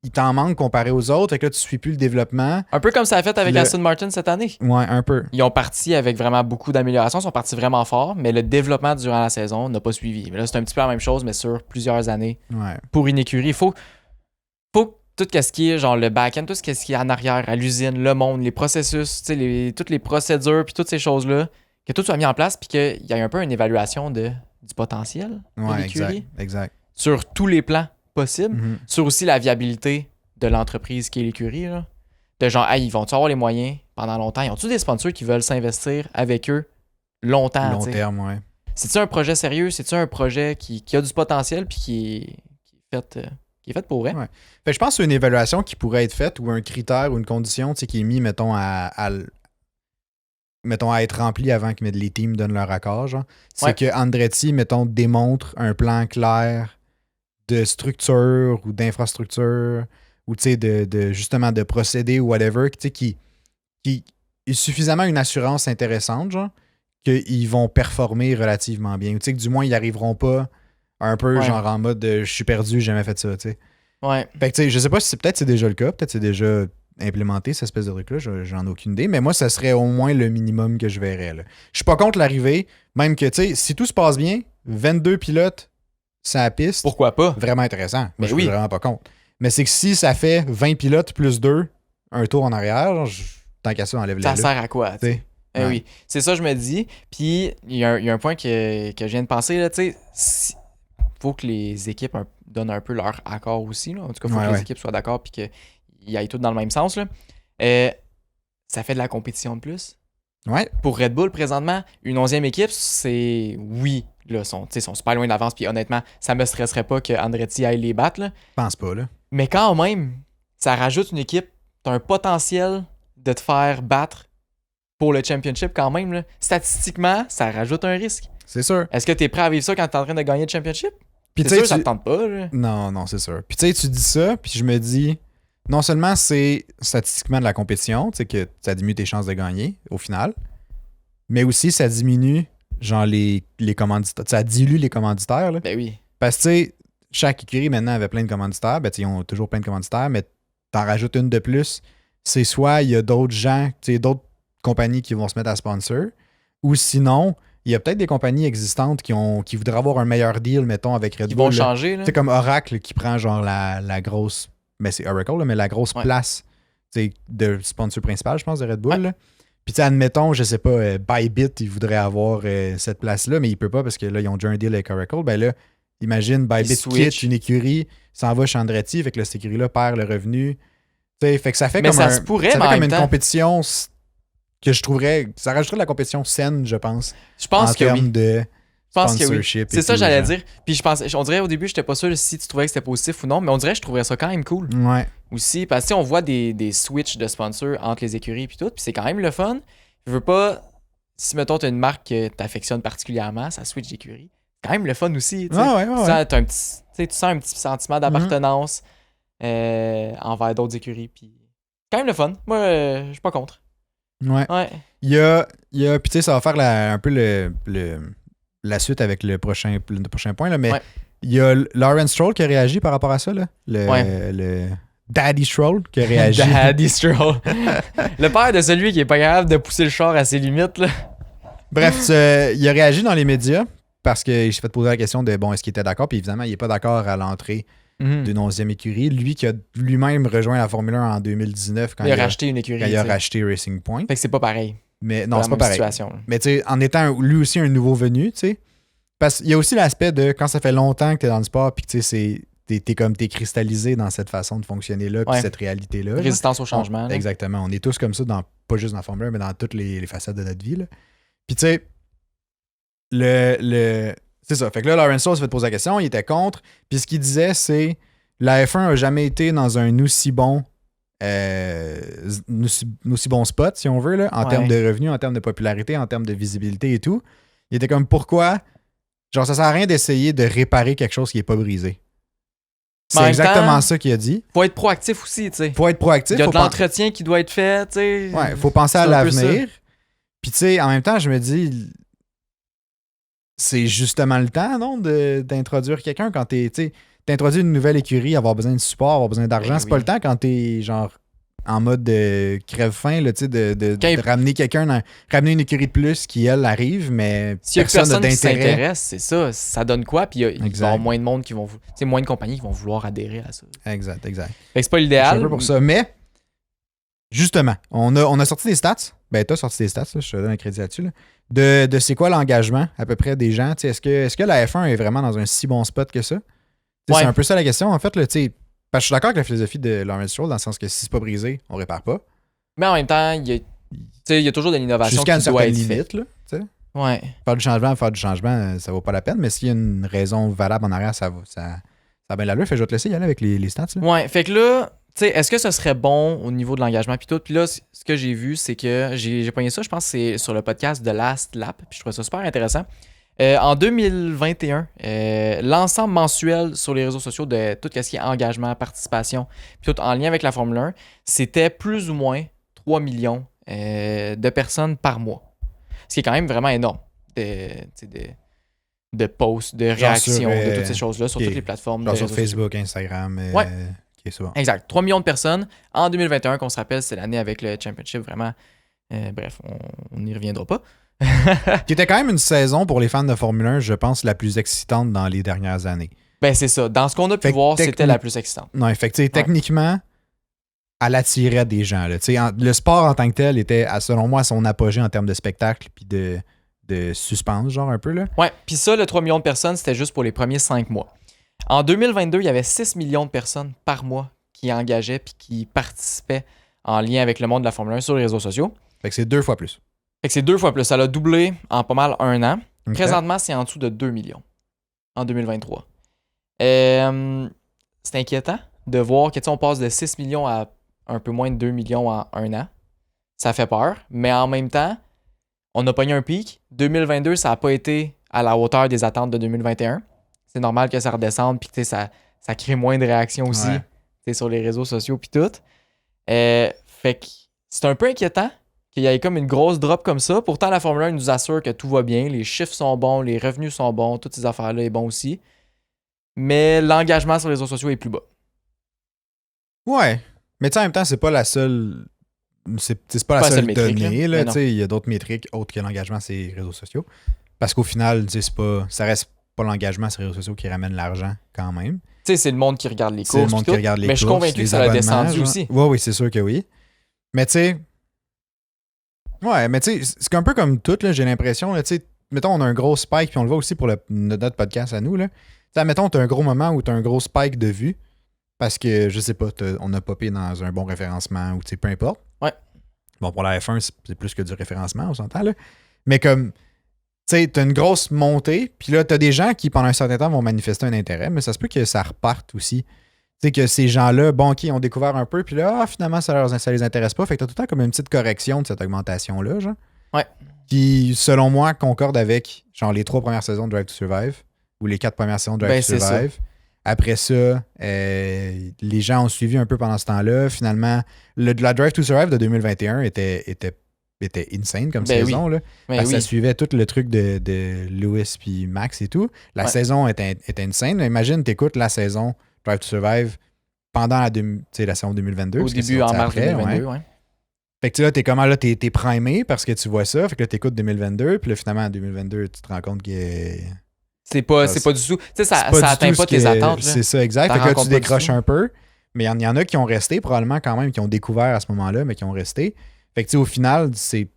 B: Il t'en manque comparé aux autres. Fait que là, tu suis plus le développement.
A: Un peu comme ça a fait avec Aston Martin cette année.
B: Ouais, un peu.
A: Ils ont parti avec vraiment beaucoup d'améliorations. Ils sont partis vraiment fort, mais le développement durant la saison n'a pas suivi. Mais là, c'est un petit peu la même chose, mais sur plusieurs années.
B: Ouais.
A: Pour une écurie, il faut tout ce qui est genre le back-end, tout ce qui est en arrière, à l'usine, le monde, les processus, toutes les procédures, puis toutes ces choses-là, que tout soit mis en place, puis qu'il y ait un peu une évaluation du potentiel de l'écurie.
B: Exact.
A: Sur tous les plans possibles.
B: Mm-hmm.
A: Sur aussi la viabilité de l'entreprise qui est l'écurie. Là. De genre, ils vont-tu avoir les moyens pendant longtemps? Ils ont-tu des sponsors qui veulent s'investir avec eux longtemps?
B: Long terme, ouais.
A: C'est-tu un projet sérieux? C'est-tu un projet qui a du potentiel, puis qui est fait pour vrai?
B: Ouais. Fait que je pense que c'est une évaluation qui pourrait être faite ou un critère ou une condition qui est mis, mettons, à être rempli avant que les teams donnent leur accord. Genre. C'est que Andretti, mettons, démontre un plan clair de structure ou d'infrastructure ou justement de procédé ou whatever qui est suffisamment une assurance intéressante, genre, qu'ils vont performer relativement bien. Ou que du moins, ils n'arriveront pas un peu genre en mode je suis perdu, j'ai jamais fait ça, tu sais.
A: Ouais.
B: Fait que je sais pas si peut-être c'est déjà le cas, peut-être c'est déjà implémenté cette espèce de truc-là, j'en ai aucune idée, mais moi ça serait au moins le minimum que je verrais. Je suis pas contre l'arrivée, même que tu sais, si tout se passe bien, 22 pilotes sur la piste.
A: Pourquoi pas?
B: Vraiment intéressant. Moi, je
A: suis
B: vraiment pas contre. Mais c'est que si ça fait 20 pilotes plus 2, un tour en arrière, tant qu'à ça, enlève-les.
A: Ça sert à quoi, tu sais?
B: Ouais.
A: Oui, c'est ça je me dis. Puis il y a un point que je viens de penser, là, tu sais, faut que les équipes donnent un peu leur accord aussi. Là. En tout cas, il faut que les équipes soient d'accord et qu'ils aillent toutes dans le même sens. Là. Ça fait de la compétition de plus.
B: Ouais.
A: Pour Red Bull, présentement, une 11e équipe, c'est... Oui, là, sont super loin d'avance. Puis honnêtement, ça me stresserait pas que Andretti aille les battre. Là.
B: Je pense pas, là.
A: Mais quand même, ça rajoute une équipe. T'as un potentiel de te faire battre pour le championship quand même. Là. Statistiquement, ça rajoute un risque.
B: C'est sûr.
A: Est-ce que t'es prêt à vivre ça quand t'es en train de gagner le championship?
B: Puis
A: c'est sûr, ça te tente pas. Là.
B: Non, c'est sûr. Puis tu sais, tu dis ça, puis je me dis, non seulement c'est statistiquement de la compétition, tu sais, que ça diminue tes chances de gagner au final, mais aussi ça diminue, genre, les commanditaires. Ça dilue les commanditaires, là.
A: Ben oui.
B: Parce que, tu sais, chaque écurie maintenant avait plein de commanditaires. Ben, tu sais, ils ont toujours plein de commanditaires, mais t'en rajoutes une de plus. C'est soit il y a d'autres gens, tu sais, d'autres compagnies qui vont se mettre à sponsor, ou sinon, il y a peut-être des compagnies existantes qui voudraient avoir un meilleur deal, mettons, avec Red
A: Ils
B: Bull.
A: vont changer, là.
B: C'est comme Oracle qui prend genre la grosse. Mais c'est Oracle, là, mais la grosse place de sponsor principal, je pense, de Red Bull. Là. Puis, tu sais, admettons, je sais pas, Bybit, il voudrait avoir cette place-là, mais il peut pas parce que là, ils ont déjà un deal avec Oracle. Ben là, imagine, Bybit quitte une écurie, s'en va chez Andretti, fait que là, cette écurie-là perd le revenu. Tu sais, fait que ça fait
A: mais
B: comme,
A: ça se pourrait,
B: ça fait comme une
A: temps,
B: compétition que je trouverais. Ça rajouterait de la compétition saine, je pense.
A: Je pense
B: en
A: que
B: termes
A: oui.
B: de
A: Je pense que oui.
B: sponsorship.
A: C'est ça que j'allais dire. Puis on dirait au début, j'étais pas sûr si tu trouvais que c'était positif ou non, mais on dirait que je trouverais ça quand même cool.
B: Ouais.
A: Aussi, parce que on voit des switches de sponsors entre les écuries puis tout, puis c'est quand même le fun. Je veux pas, si mettons t'as une marque que t'affectionnes particulièrement, ça switch d'écurie. C'est quand même le fun aussi. Tu sens un petit sentiment d'appartenance envers d'autres écuries. Puis quand même le fun. Moi, je suis pas contre.
B: Ouais. Il y a puis tu sais, ça va faire un peu la suite avec le prochain point, là, mais il y a Lawrence Stroll qui a réagi par rapport à ça, là. Le Daddy Stroll qui a réagi.
A: Daddy Stroll. Le père de celui qui est pas capable de pousser le char à ses limites, là.
B: Bref, il a réagi dans les médias parce qu'il s'est fait poser la question de, bon, est-ce qu'il était d'accord? Puis évidemment, il n'est pas d'accord à l'entrée d'une 11e écurie. Lui qui a lui-même rejoint la Formule 1 en 2019 quand
A: il a racheté une écurie.
B: Quand il a racheté Racing Point.
A: Fait que c'est pas pareil.
B: Mais non, c'est pas pareil.
A: Situation.
B: Mais tu sais, en étant lui aussi un nouveau venu, tu sais, parce qu'il y a aussi l'aspect de quand ça fait longtemps que tu es dans le sport puis que tu sais, t'es cristallisé dans cette façon de fonctionner là puis cette réalité-là.
A: Résistance au changement.
B: Exactement. On est tous comme ça, pas juste dans la Formule 1, mais dans toutes les facettes de notre vie. Là. Puis tu sais, c'est ça. Fait que là, Lawrence Stroll se fait poser la question, il était contre. Puis ce qu'il disait, c'est la F1 n'a jamais été dans un aussi bon spot, si on veut, là, en termes de revenus, en termes de popularité, en termes de visibilité et tout. Il était comme, pourquoi? Genre, ça sert à rien d'essayer de réparer quelque chose qui n'est pas brisé. C'est exactement ça qu'il a dit.
A: Faut être proactif aussi, tu sais.
B: Faut être proactif.
A: Il y a de l'entretien qui doit être fait, tu sais.
B: Ouais, faut penser à l'avenir. Puis, tu sais, en même temps, je me dis, c'est justement le temps, non, d'introduire quelqu'un quand t'introduis une nouvelle écurie, avoir besoin de support, avoir besoin d'argent. C'est pas le temps quand t'es, genre, en mode de crève-faim, là, tu sais, de ramener quelqu'un, ramener une écurie de plus qui, elle, arrive, mais
A: s'il y a personne qui s'intéresse, c'est ça. Ça donne quoi? Puis il va y avoir moins de monde qui vont... C'est moins de compagnies qui vont vouloir adhérer à ça.
B: Exact.
A: Fait que c'est pas l'idéal.
B: Je suis un peu pour ça. Mais, justement, on a sorti des stats. Ben, t'as sorti des stats, là, je te donne un crédit là-dessus, là. De c'est quoi l'engagement, à peu près, des gens. Est-ce que la F1 est vraiment dans un si bon spot que ça? C'est un peu ça la question, en fait, là, tu sais. Parce que je suis d'accord avec la philosophie de Lawrence Stroll dans le sens que si c'est pas brisé, on répare pas.
A: Mais en même temps, il y a toujours de l'innovation
B: jusqu'à une certaine limite, là. T'sais.
A: Ouais.
B: Faire du changement, ça vaut pas la peine, mais s'il y a une raison valable en arrière, ça a bien l'allure. Fait que je vais te laisser y aller avec les stats. Là.
A: Ouais, fait que là, tu sais, est-ce que ce serait bon au niveau de l'engagement puis tout? Puis là, ce que j'ai vu, c'est que j'ai pogné ça, je pense que c'est sur le podcast de Last Lap, puis je trouvais ça super intéressant. En 2021, l'ensemble mensuel sur les réseaux sociaux de tout ce qui est engagement, participation, puis tout en lien avec la Formule 1, c'était plus ou moins 3 millions de personnes par mois. Ce qui est quand même vraiment énorme de posts, de réactions, de toutes ces choses-là sur toutes les plateformes.
B: Genre sur Facebook, Instagram.
A: C'est bon. Exact. 3 millions de personnes. En 2021, qu'on se rappelle, c'est l'année avec le Championship, vraiment. Bref, on n'y reviendra pas.
B: Qui était quand même une saison pour les fans de Formule 1, je pense, la plus excitante dans les dernières années.
A: Ben, c'est ça. Dans ce qu'on a pu voir, c'était la plus excitante.
B: Non, effectivement, techniquement, elle attirait des gens. Là. Le sport en tant que tel était, selon moi, à son apogée en termes de spectacle puis de suspense, genre un peu. Là.
A: Ouais, puis ça, le 3 millions de personnes, c'était juste pour les premiers 5 mois. En 2022, il y avait 6 millions de personnes par mois qui engageaient puis qui participaient en lien avec le monde de la Formule 1 sur les réseaux sociaux.
B: Fait que c'est 2 fois plus.
A: Fait que c'est 2 fois plus. Ça l'a doublé en pas mal 1 an. Okay. Présentement, c'est en dessous de 2 millions en 2023. C'est inquiétant de voir que on passe de 6 millions à un peu moins de 2 millions en 1 an. Ça fait peur, mais en même temps, on a pogné un pic. 2022, ça n'a pas été à la hauteur des attentes de 2021. C'est normal que ça redescende puis que ça crée moins de réactions aussi sur les réseaux sociaux puis tout. Fait que c'est un peu inquiétant qu'il y ait comme une grosse drop comme ça. Pourtant, la Formule 1 nous assure que tout va bien, les chiffres sont bons, les revenus sont bons, toutes ces affaires-là est bon aussi. Mais l'engagement sur les réseaux sociaux est plus bas.
B: Ouais. Mais tu sais, en même temps, c'est pas la seule. C'est pas la seule
A: métrique,
B: donnée.
A: là.
B: Là, il y a d'autres métriques autres que l'engagement sur les réseaux sociaux. Parce qu'au final, ça reste pas l'engagement sur les réseaux sociaux qui ramène l'argent quand même.
A: Tu sais, c'est le monde qui regarde les
B: C'est le
A: courses.
B: monde qui regarde les
A: mais
B: courses.
A: je suis convaincu que ça a descendu aussi.
B: Oui, c'est sûr que oui. Mais tu sais. Ouais, mais tu sais, c'est un peu comme tout, là, j'ai l'impression. Tu sais, mettons, on a un gros spike, puis on le voit aussi pour notre podcast à nous. Là. T'sais, mettons, t'as un gros moment où t'as un gros spike de vues. Parce que, je sais pas, on a popé dans un bon référencement ou tu sais, peu importe.
A: Ouais.
B: Bon, pour la F1, c'est plus que du référencement, on s'entend, là. Mais comme, tu sais, t'as une grosse montée, puis là, t'as des gens qui, pendant un certain temps, vont manifester un intérêt, mais ça se peut que ça reparte aussi. Tu sais, que ces gens-là, bon, OK, ont découvert un peu, puis là, finalement, ça les intéresse pas. Fait que t'as tout le temps comme une petite correction de cette augmentation-là, genre.
A: Ouais.
B: Qui, selon moi, concorde avec, genre, les 3 premières saisons de Drive to Survive, ou les 4 premières saisons de Drive to Survive. Ça. Après ça, les gens ont suivi un peu pendant ce temps-là. Finalement, la Drive to Survive de 2021 était insane comme saison. Là, parce que ça suivait tout le truc de Lewis puis Max et tout. La saison était insane. Imagine, t'écoutes la saison Drive to Survive pendant la saison 2022.
A: Au début, en mars 2022, ouais.
B: Fait que là, t'es primé parce que tu vois ça. Fait que là, t'écoutes 2022. Puis là, finalement, en 2022, tu te rends compte que...
A: C'est pas du tout. Tu sais, ça atteint pas tes attentes.
B: C'est ça, exact. Fait que là, tu décroches un peu. Mais il y en a qui ont resté, probablement quand même, qui ont découvert à ce moment-là, mais qui ont resté. Fait que tu sais, au final, c'est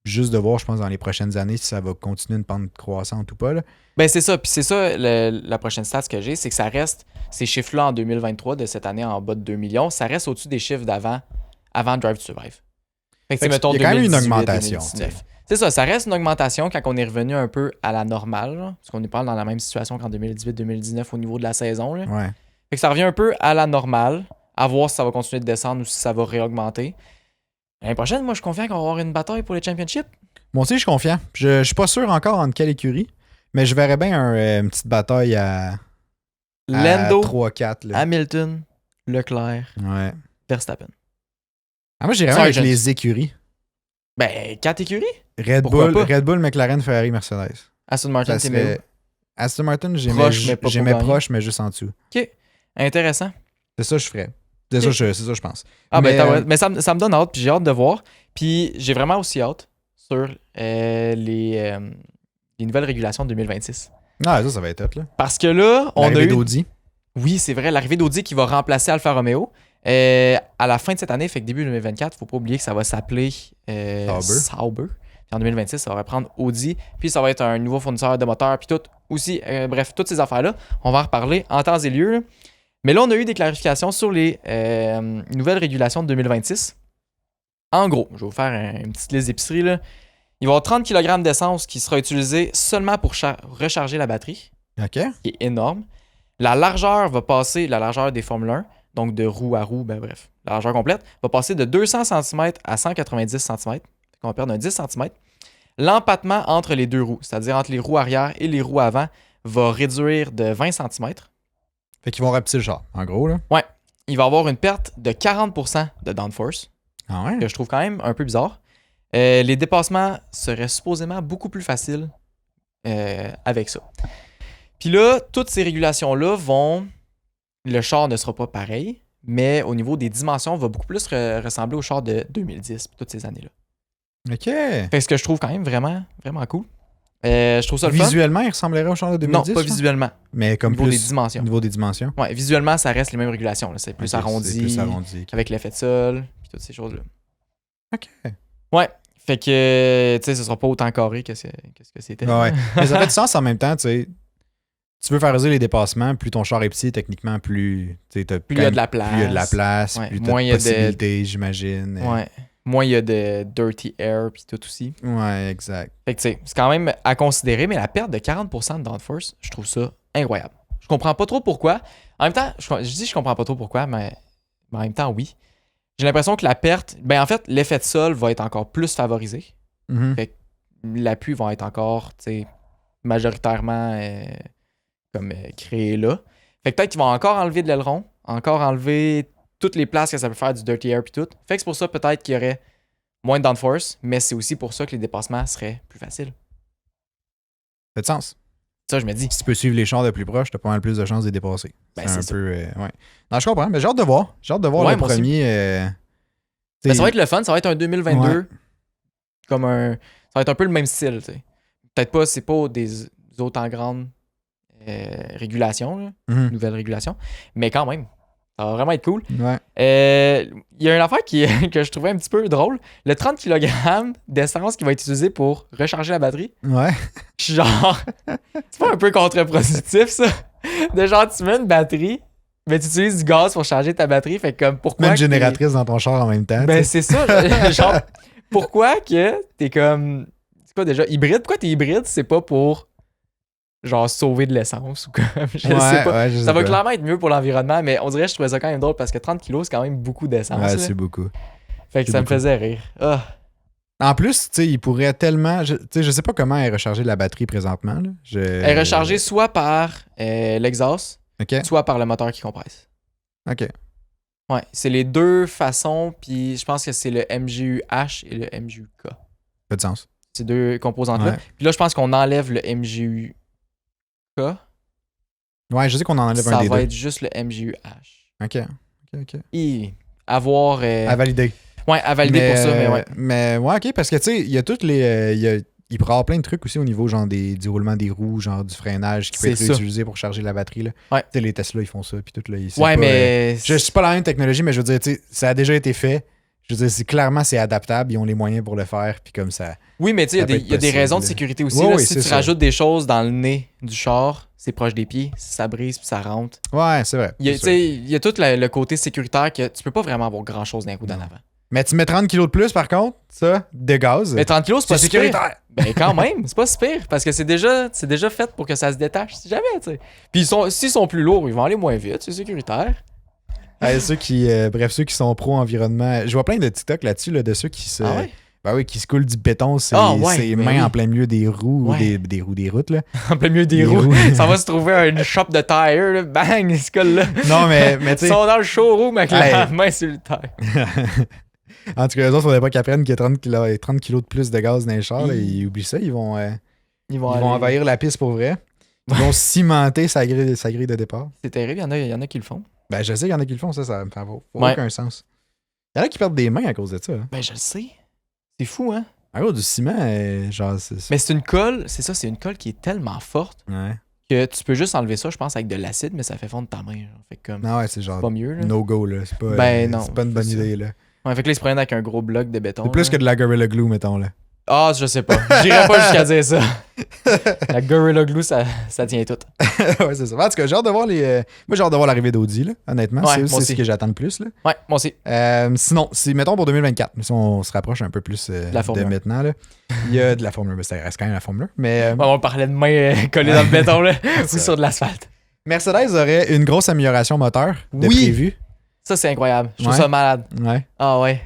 B: juste de voir, je pense, dans les prochaines années, si ça va continuer une pente croissante ou pas. Là.
A: Ben, c'est ça. Puis c'est ça, la prochaine stat que j'ai, c'est que ça reste, ces chiffres-là en 2023, de cette année en bas de 2 millions, ça reste au-dessus des chiffres avant Drive to Survive. Fait que, mettons,
B: il y a quand même une augmentation.
A: C'est ça reste une augmentation quand on est revenu un peu à la normale, là, parce qu'on est pas dans la même situation qu'en 2018-2019 au niveau de la saison. Là.
B: Ouais.
A: Fait que ça revient un peu à la normale, à voir si ça va continuer de descendre ou si ça va réaugmenter. L'année prochaine, moi, je suis confiant qu'on va avoir une bataille pour les championships.
B: Moi aussi, je suis confiant. Je suis pas sûr encore entre quelle écurie, mais je verrais bien une petite bataille à
A: Lando,
B: 3-4. Là.
A: Hamilton, Leclerc,
B: ouais.
A: Verstappen.
B: Ah, moi, j'irais bien avec les écuries.
A: Ben, 4 écuries?
B: Red Bull, McLaren, Ferrari, Mercedes.
A: Aston Martin, c'est mieux.
B: Aston Martin, j'aimais proche, mais juste en dessous.
A: OK. Intéressant.
B: C'est ça que je ferais. C'est ça, je pense.
A: Ah, mais ça me donne hâte, puis j'ai hâte de voir. Puis j'ai vraiment aussi hâte sur les nouvelles régulations de 2026.
B: Ah, ça va être hot, là.
A: Parce que là, on a eu...
B: d'Audi.
A: Oui, c'est vrai, l'arrivée d'Audi qui va remplacer Alfa Romeo. À la fin de cette année, fait que début 2024, faut pas oublier que ça va s'appeler Sauber. Puis en 2026, ça va reprendre Audi. Puis ça va être un nouveau fournisseur de moteurs. Puis tout aussi, bref, toutes ces affaires-là, on va en reparler en temps et lieu. Là. Mais là, on a eu des clarifications sur les nouvelles régulations de 2026. En gros, je vais vous faire une petite liste d'épicerie. Là. Il va y avoir 30 kg d'essence qui sera utilisé seulement pour recharger la batterie.
B: OK.
A: Qui est énorme. La largeur va passer, la largeur des Formule 1, donc de roue à roue, ben bref, la largeur complète, va passer de 200 cm à 190 cm. On va perdre un 10 cm. L'empattement entre les deux roues, c'est-à-dire entre les roues arrière et les roues avant, va réduire de 20 cm.
B: Fait qu'ils vont rapetisser le char, en gros, là.
A: Ouais. Il va avoir une perte de 40% de downforce.
B: Ah ouais?
A: Que je trouve quand même un peu bizarre. Les dépassements seraient supposément beaucoup plus faciles avec ça. Puis là, toutes ces régulations-là vont... Le char ne sera pas pareil, mais au niveau des dimensions, va beaucoup plus ressembler au char de 2010, toutes ces années-là.
B: OK.
A: Fait que ce que je trouve quand même vraiment, vraiment cool. Je trouve ça le fun.
B: Visuellement, il ressemblerait au char de 2010?
A: Non, pas visuellement.
B: Mais comme
A: au niveau
B: plus
A: des dimensions.
B: Au niveau des dimensions?
A: Ouais, visuellement, ça reste les mêmes régulations. Là. C'est plus arrondi,
B: okay.
A: Avec l'effet de sol, puis toutes ces choses-là.
B: OK.
A: Ouais. Fait que, tu sais, ce sera pas autant carré que ce que c'était.
B: Ouais. Mais ça fait du sens en même temps, tu sais. Tu veux faire réduire les dépassements, plus ton char est petit, techniquement, plus il
A: y a de la place.
B: Plus il y a de la place,
A: ouais.
B: plus tu as de possibilités, j'imagine.
A: Ouais. Moins il y a de dirty air puis tout aussi.
B: Ouais, exact.
A: Fait que tu sais, c'est quand même à considérer, mais la perte de 40% de downforce, je trouve ça incroyable. Je comprends pas trop pourquoi. En même temps, je dis je comprends pas trop pourquoi, mais en même temps, oui. J'ai l'impression que la perte... Ben en fait, l'effet de sol va être encore plus favorisé.
B: Mm-hmm.
A: Fait que l'appui va être encore, tu sais, majoritairement... créé là. Fait que peut-être qu'ils vont encore enlever de l'aileron, encore enlever toutes les places que ça peut faire du dirty air puis tout. Fait que c'est pour ça peut-être qu'il y aurait moins de downforce, mais c'est aussi pour ça que les dépassements seraient plus faciles.
B: Ça fait de sens.
A: Ça, je me dis.
B: Si tu peux suivre les chars de plus proche, t'as pas mal plus de chances de les dépasser.
A: Ben,
B: c'est un
A: c'est
B: peu. Ouais. Non, je comprends, mais j'ai hâte de voir. J'ai hâte de voir
A: Ouais,
B: le
A: moi aussi.
B: premier.
A: Ben, ça va être le fun, ça va être un 2022
B: Ouais.
A: comme un. Ça va être un peu le même style, tu sais. Peut-être pas, c'est pas des autant grandes régulations, là,
B: Mhm.
A: nouvelles régulations, mais quand même, ça va vraiment être cool.
B: Ouais.
A: Il y a une affaire que je trouvais un petit peu drôle. Le 30 kg d'essence qui va être utilisé pour recharger la batterie.
B: Ouais.
A: Je suis genre, c'est pas un peu contre-productif, ça? De genre, tu mets une batterie, mais tu utilises du gaz pour charger ta batterie. Fait que comme, pourquoi.
B: Mets une
A: que
B: génératrice dans ton char en même temps.
A: Ben,
B: tu sais.
A: c'est ça. Genre, pourquoi que t'es comme. C'est quoi déjà? Hybride? Pourquoi t'es hybride? C'est pas pour. Genre, sauver de l'essence ou comme. Je sais pas.
B: Ouais, je sais
A: Ça va
B: pas.
A: clairement être mieux pour l'environnement, mais on dirait que je trouvais ça quand même drôle parce que 30 kilos, c'est quand même beaucoup d'essence.
B: Ouais,
A: là.
B: c'est beaucoup.
A: Fait que
B: c'est
A: ça me
B: beaucoup.
A: faisait rire. Ah.
B: En plus, tu sais, il pourrait tellement. Tu sais, je sais pas comment est rechargée la batterie présentement. Là.
A: Elle est rechargée soit par l'exhaust,
B: Ok.
A: soit par le moteur qui compresse.
B: Ok.
A: Ouais, c'est les deux façons, puis je pense que c'est le MGU-H et le MGU-K.
B: Fait de sens.
A: Ces deux composantes-là.
B: Ouais.
A: Puis là, je pense qu'on enlève le MGU-K.
B: Ouais, je sais qu'on en enlève
A: Ça
B: un des
A: va
B: deux.
A: être juste le MGU-H.
B: Ok. Ok.
A: Et avoir...
B: À valider.
A: Ouais, à valider pour ça, mais ouais.
B: Mais ouais, ok, parce que tu sais, il y a toutes les. Il pourrait y avoir plein de trucs aussi au niveau genre du roulement des roues, genre du freinage qui peut
A: C'est
B: être
A: ça.
B: utilisé pour charger la batterie. Là.
A: Ouais.
B: Tu sais, les Tesla, ils font ça. Puis tout, là, c'est
A: Ouais,
B: pas,
A: mais...
B: je sais pas la même technologie, mais je veux dire, tu sais, ça a déjà été fait. Je veux dire, clairement, c'est adaptable. Ils ont les moyens pour le faire. Puis comme ça.
A: Oui, mais tu sais,
B: Ça peut
A: il y a des
B: être
A: raisons de
B: possible.
A: sécurité aussi.
B: Ouais,
A: là.
B: oui,
A: Si
B: c'est
A: tu
B: ça.
A: rajoutes des choses dans le nez du char, c'est proche des pieds, si ça brise puis ça rentre.
B: Ouais, c'est vrai.
A: Il y a,
B: c'est
A: tu
B: sûr.
A: sais, il y a tout le côté sécuritaire que tu peux pas vraiment avoir grand-chose d'un coup d'en
B: Non.
A: avant.
B: Mais tu mets 30 kilos de plus, par contre, ça, de gaz.
A: Mais 30 kilos, c'est pas
B: c'est
A: si pire.
B: sécuritaire.
A: Ben quand même, c'est pas si pire parce que c'est déjà fait pour que ça se détache si jamais, tu sais. Puis s'ils sont plus lourds, ils vont aller moins vite, c'est sécuritaire.
B: Ceux qui, bref, ceux qui sont pro-environnement. Je vois plein de TikTok là-dessus, là, de ceux qui se.
A: Ah ouais?
B: Ben oui, qui se coulent du béton, ses
A: ouais,
B: mains
A: ben oui.
B: en plein milieu des roues, ou
A: Ouais.
B: des roues, des routes, là.
A: En plein milieu des
B: Des
A: roues.
B: roues.
A: Ça va se trouver une shop de tire, là. Bang, ils se collent là.
B: Non, mais tu
A: Ils
B: sais.
A: sont dans le showroom avec la
B: Hey.
A: main sur le tire.
B: En tout cas, eux autres, faudrait pas qu'ils apprennent qu'il y a 30 kilos de plus de gaz dans les chars, là,
A: Hi.
B: ils oublient ça, ils vont
A: Ils vont
B: envahir la piste pour vrai. Ils vont cimenter sa grille de départ.
A: C'est terrible, il y en a qui le font.
B: Ben, je sais qu'il y en a qui le font, ça me fait
A: Ouais.
B: aucun sens. Il y en a qui perdent des mains à cause de ça. Hein.
A: Ben je le sais. C'est fou, hein?
B: En gros, du ciment, genre, c'est.
A: Mais c'est une colle, c'est ça, c'est une colle qui est tellement forte
B: Ouais.
A: que tu peux juste enlever ça, je pense, avec de l'acide, mais ça fait fondre ta main. Genre. Fait que comme,
B: Non, ouais, c'est genre.
A: pas mieux, là.
B: No go, là. C'est pas,
A: Ben non,
B: c'est pas une bonne
A: c'est ça.
B: idée, là.
A: Ouais, fait que là, ils se prennent avec un gros bloc de béton.
B: C'est plus
A: là.
B: que de la Gorilla Glue, mettons, là.
A: Ah, je sais pas. J'irais pas jusqu'à dire ça. La Gorilla Glue, ça tient tout.
B: Ouais, c'est ça. En tout cas, j'ai hâte de voir moi, j'ai hâte de voir l'arrivée d'Audi, là, honnêtement.
A: Ouais,
B: c'est
A: moi
B: c'est
A: aussi.
B: ce que j'attends le plus, là.
A: Ouais, moi aussi.
B: Sinon, mettons pour 2024, si on se rapproche un peu plus
A: La Formule
B: de
A: 1.
B: maintenant, là. Il y a de la Formule 1, mais ça reste quand même la Formule 1. Mais
A: Ouais, on parlait de mains collées dans le béton, là, ou sur de l'asphalte.
B: Mercedes aurait une grosse amélioration moteur de
A: Oui.
B: prévu.
A: Ça, c'est incroyable. Je trouve
B: Ouais.
A: ça malade.
B: Ouais.
A: Ah ouais.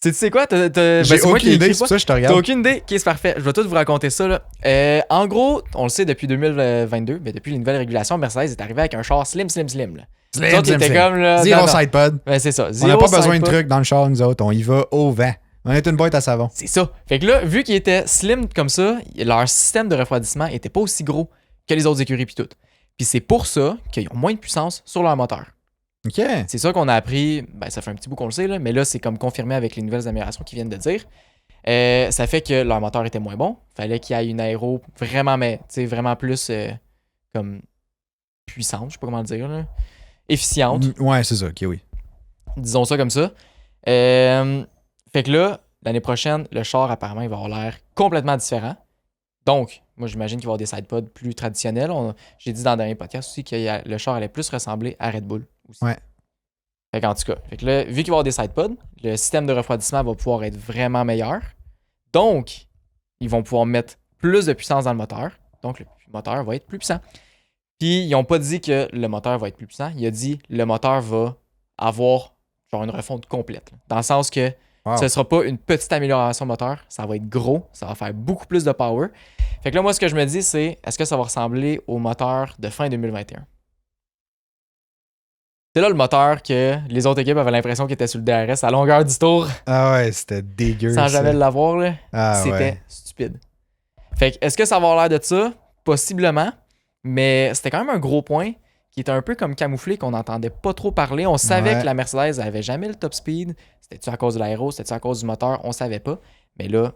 A: Tu sais quoi? Ben,
B: J'ai
A: c'est moi qui
B: aucune
A: ai
B: idée,
A: écrit
B: c'est pour
A: ça.
B: ça que je te
A: T'as
B: regarde.
A: aucune idée? Ok, c'est parfait. Je vais tout vous raconter ça. Là. En gros, on le sait depuis 2022, mais depuis les nouvelles régulations, Mercedes est arrivé avec un char slim. Là.
B: Slim,
A: Les autres
B: slim,
A: étaient
B: slim.
A: comme là.
B: Zéro
A: non.
B: sidepod.
A: Ouais, c'est ça.
B: On n'a
A: Zéro
B: pas besoin de
A: sidepod.
B: trucs dans le char, nous autres. On y va au vent. On est une boîte à savon.
A: C'est ça. Fait que là, vu qu'ils étaient slim comme ça, leur système de refroidissement était pas aussi gros que les autres écuries puis tout. Puis c'est pour ça qu'ils ont moins de puissance sur leur moteur.
B: OK.
A: C'est ça qu'on a appris, ben ça fait un petit bout qu'on le sait, là, mais là, c'est comme confirmé avec les nouvelles améliorations qu'ils viennent de dire. Ça fait que leur moteur était moins bon. Fallait qu'il y ait une aéro vraiment, mais vraiment plus comme puissante, je sais pas comment le dire, là. Efficiente,
B: Ouais, c'est ça. OK, oui.
A: disons ça comme ça. Fait que là, l'année prochaine, le char, apparemment, il va avoir l'air complètement différent. Donc, moi, j'imagine qu'il va y avoir des sidepods plus traditionnels. J'ai dit dans le dernier podcast aussi que le char allait plus ressembler à Red Bull aussi.
B: Ouais.
A: Fait qu'en tout cas, fait que là, vu qu'il va y avoir des sidepods, le système de refroidissement va pouvoir être vraiment meilleur. Donc, ils vont pouvoir mettre plus de puissance dans le moteur. Donc, le moteur va être plus puissant. Puis, ils n'ont pas dit que le moteur va être plus puissant. Il a dit le moteur va avoir genre une refonte complète. Là. Dans le sens que
B: Wow.
A: ce ne sera pas une petite amélioration moteur. Ça va être gros. Ça va faire beaucoup plus de power. Fait que là, moi, ce que je me dis, c'est est-ce que ça va ressembler au moteur de fin 2021? C'est là le moteur que les autres équipes avaient l'impression qu'il était sur le DRS à longueur du tour.
B: Ah ouais, c'était dégueu.
A: Sans jamais l'avoir, là.
B: Ah
A: C'était
B: ouais.
A: stupide. Fait que, est-ce que ça va avoir l'air de ça? Possiblement. Mais c'était quand même un gros point qui était un peu comme camouflé, qu'on n'entendait pas trop parler. On savait que la Mercedes avait jamais le top speed. C'était-tu à cause de l'aéro? C'était-tu à cause du moteur? On savait pas. Mais là,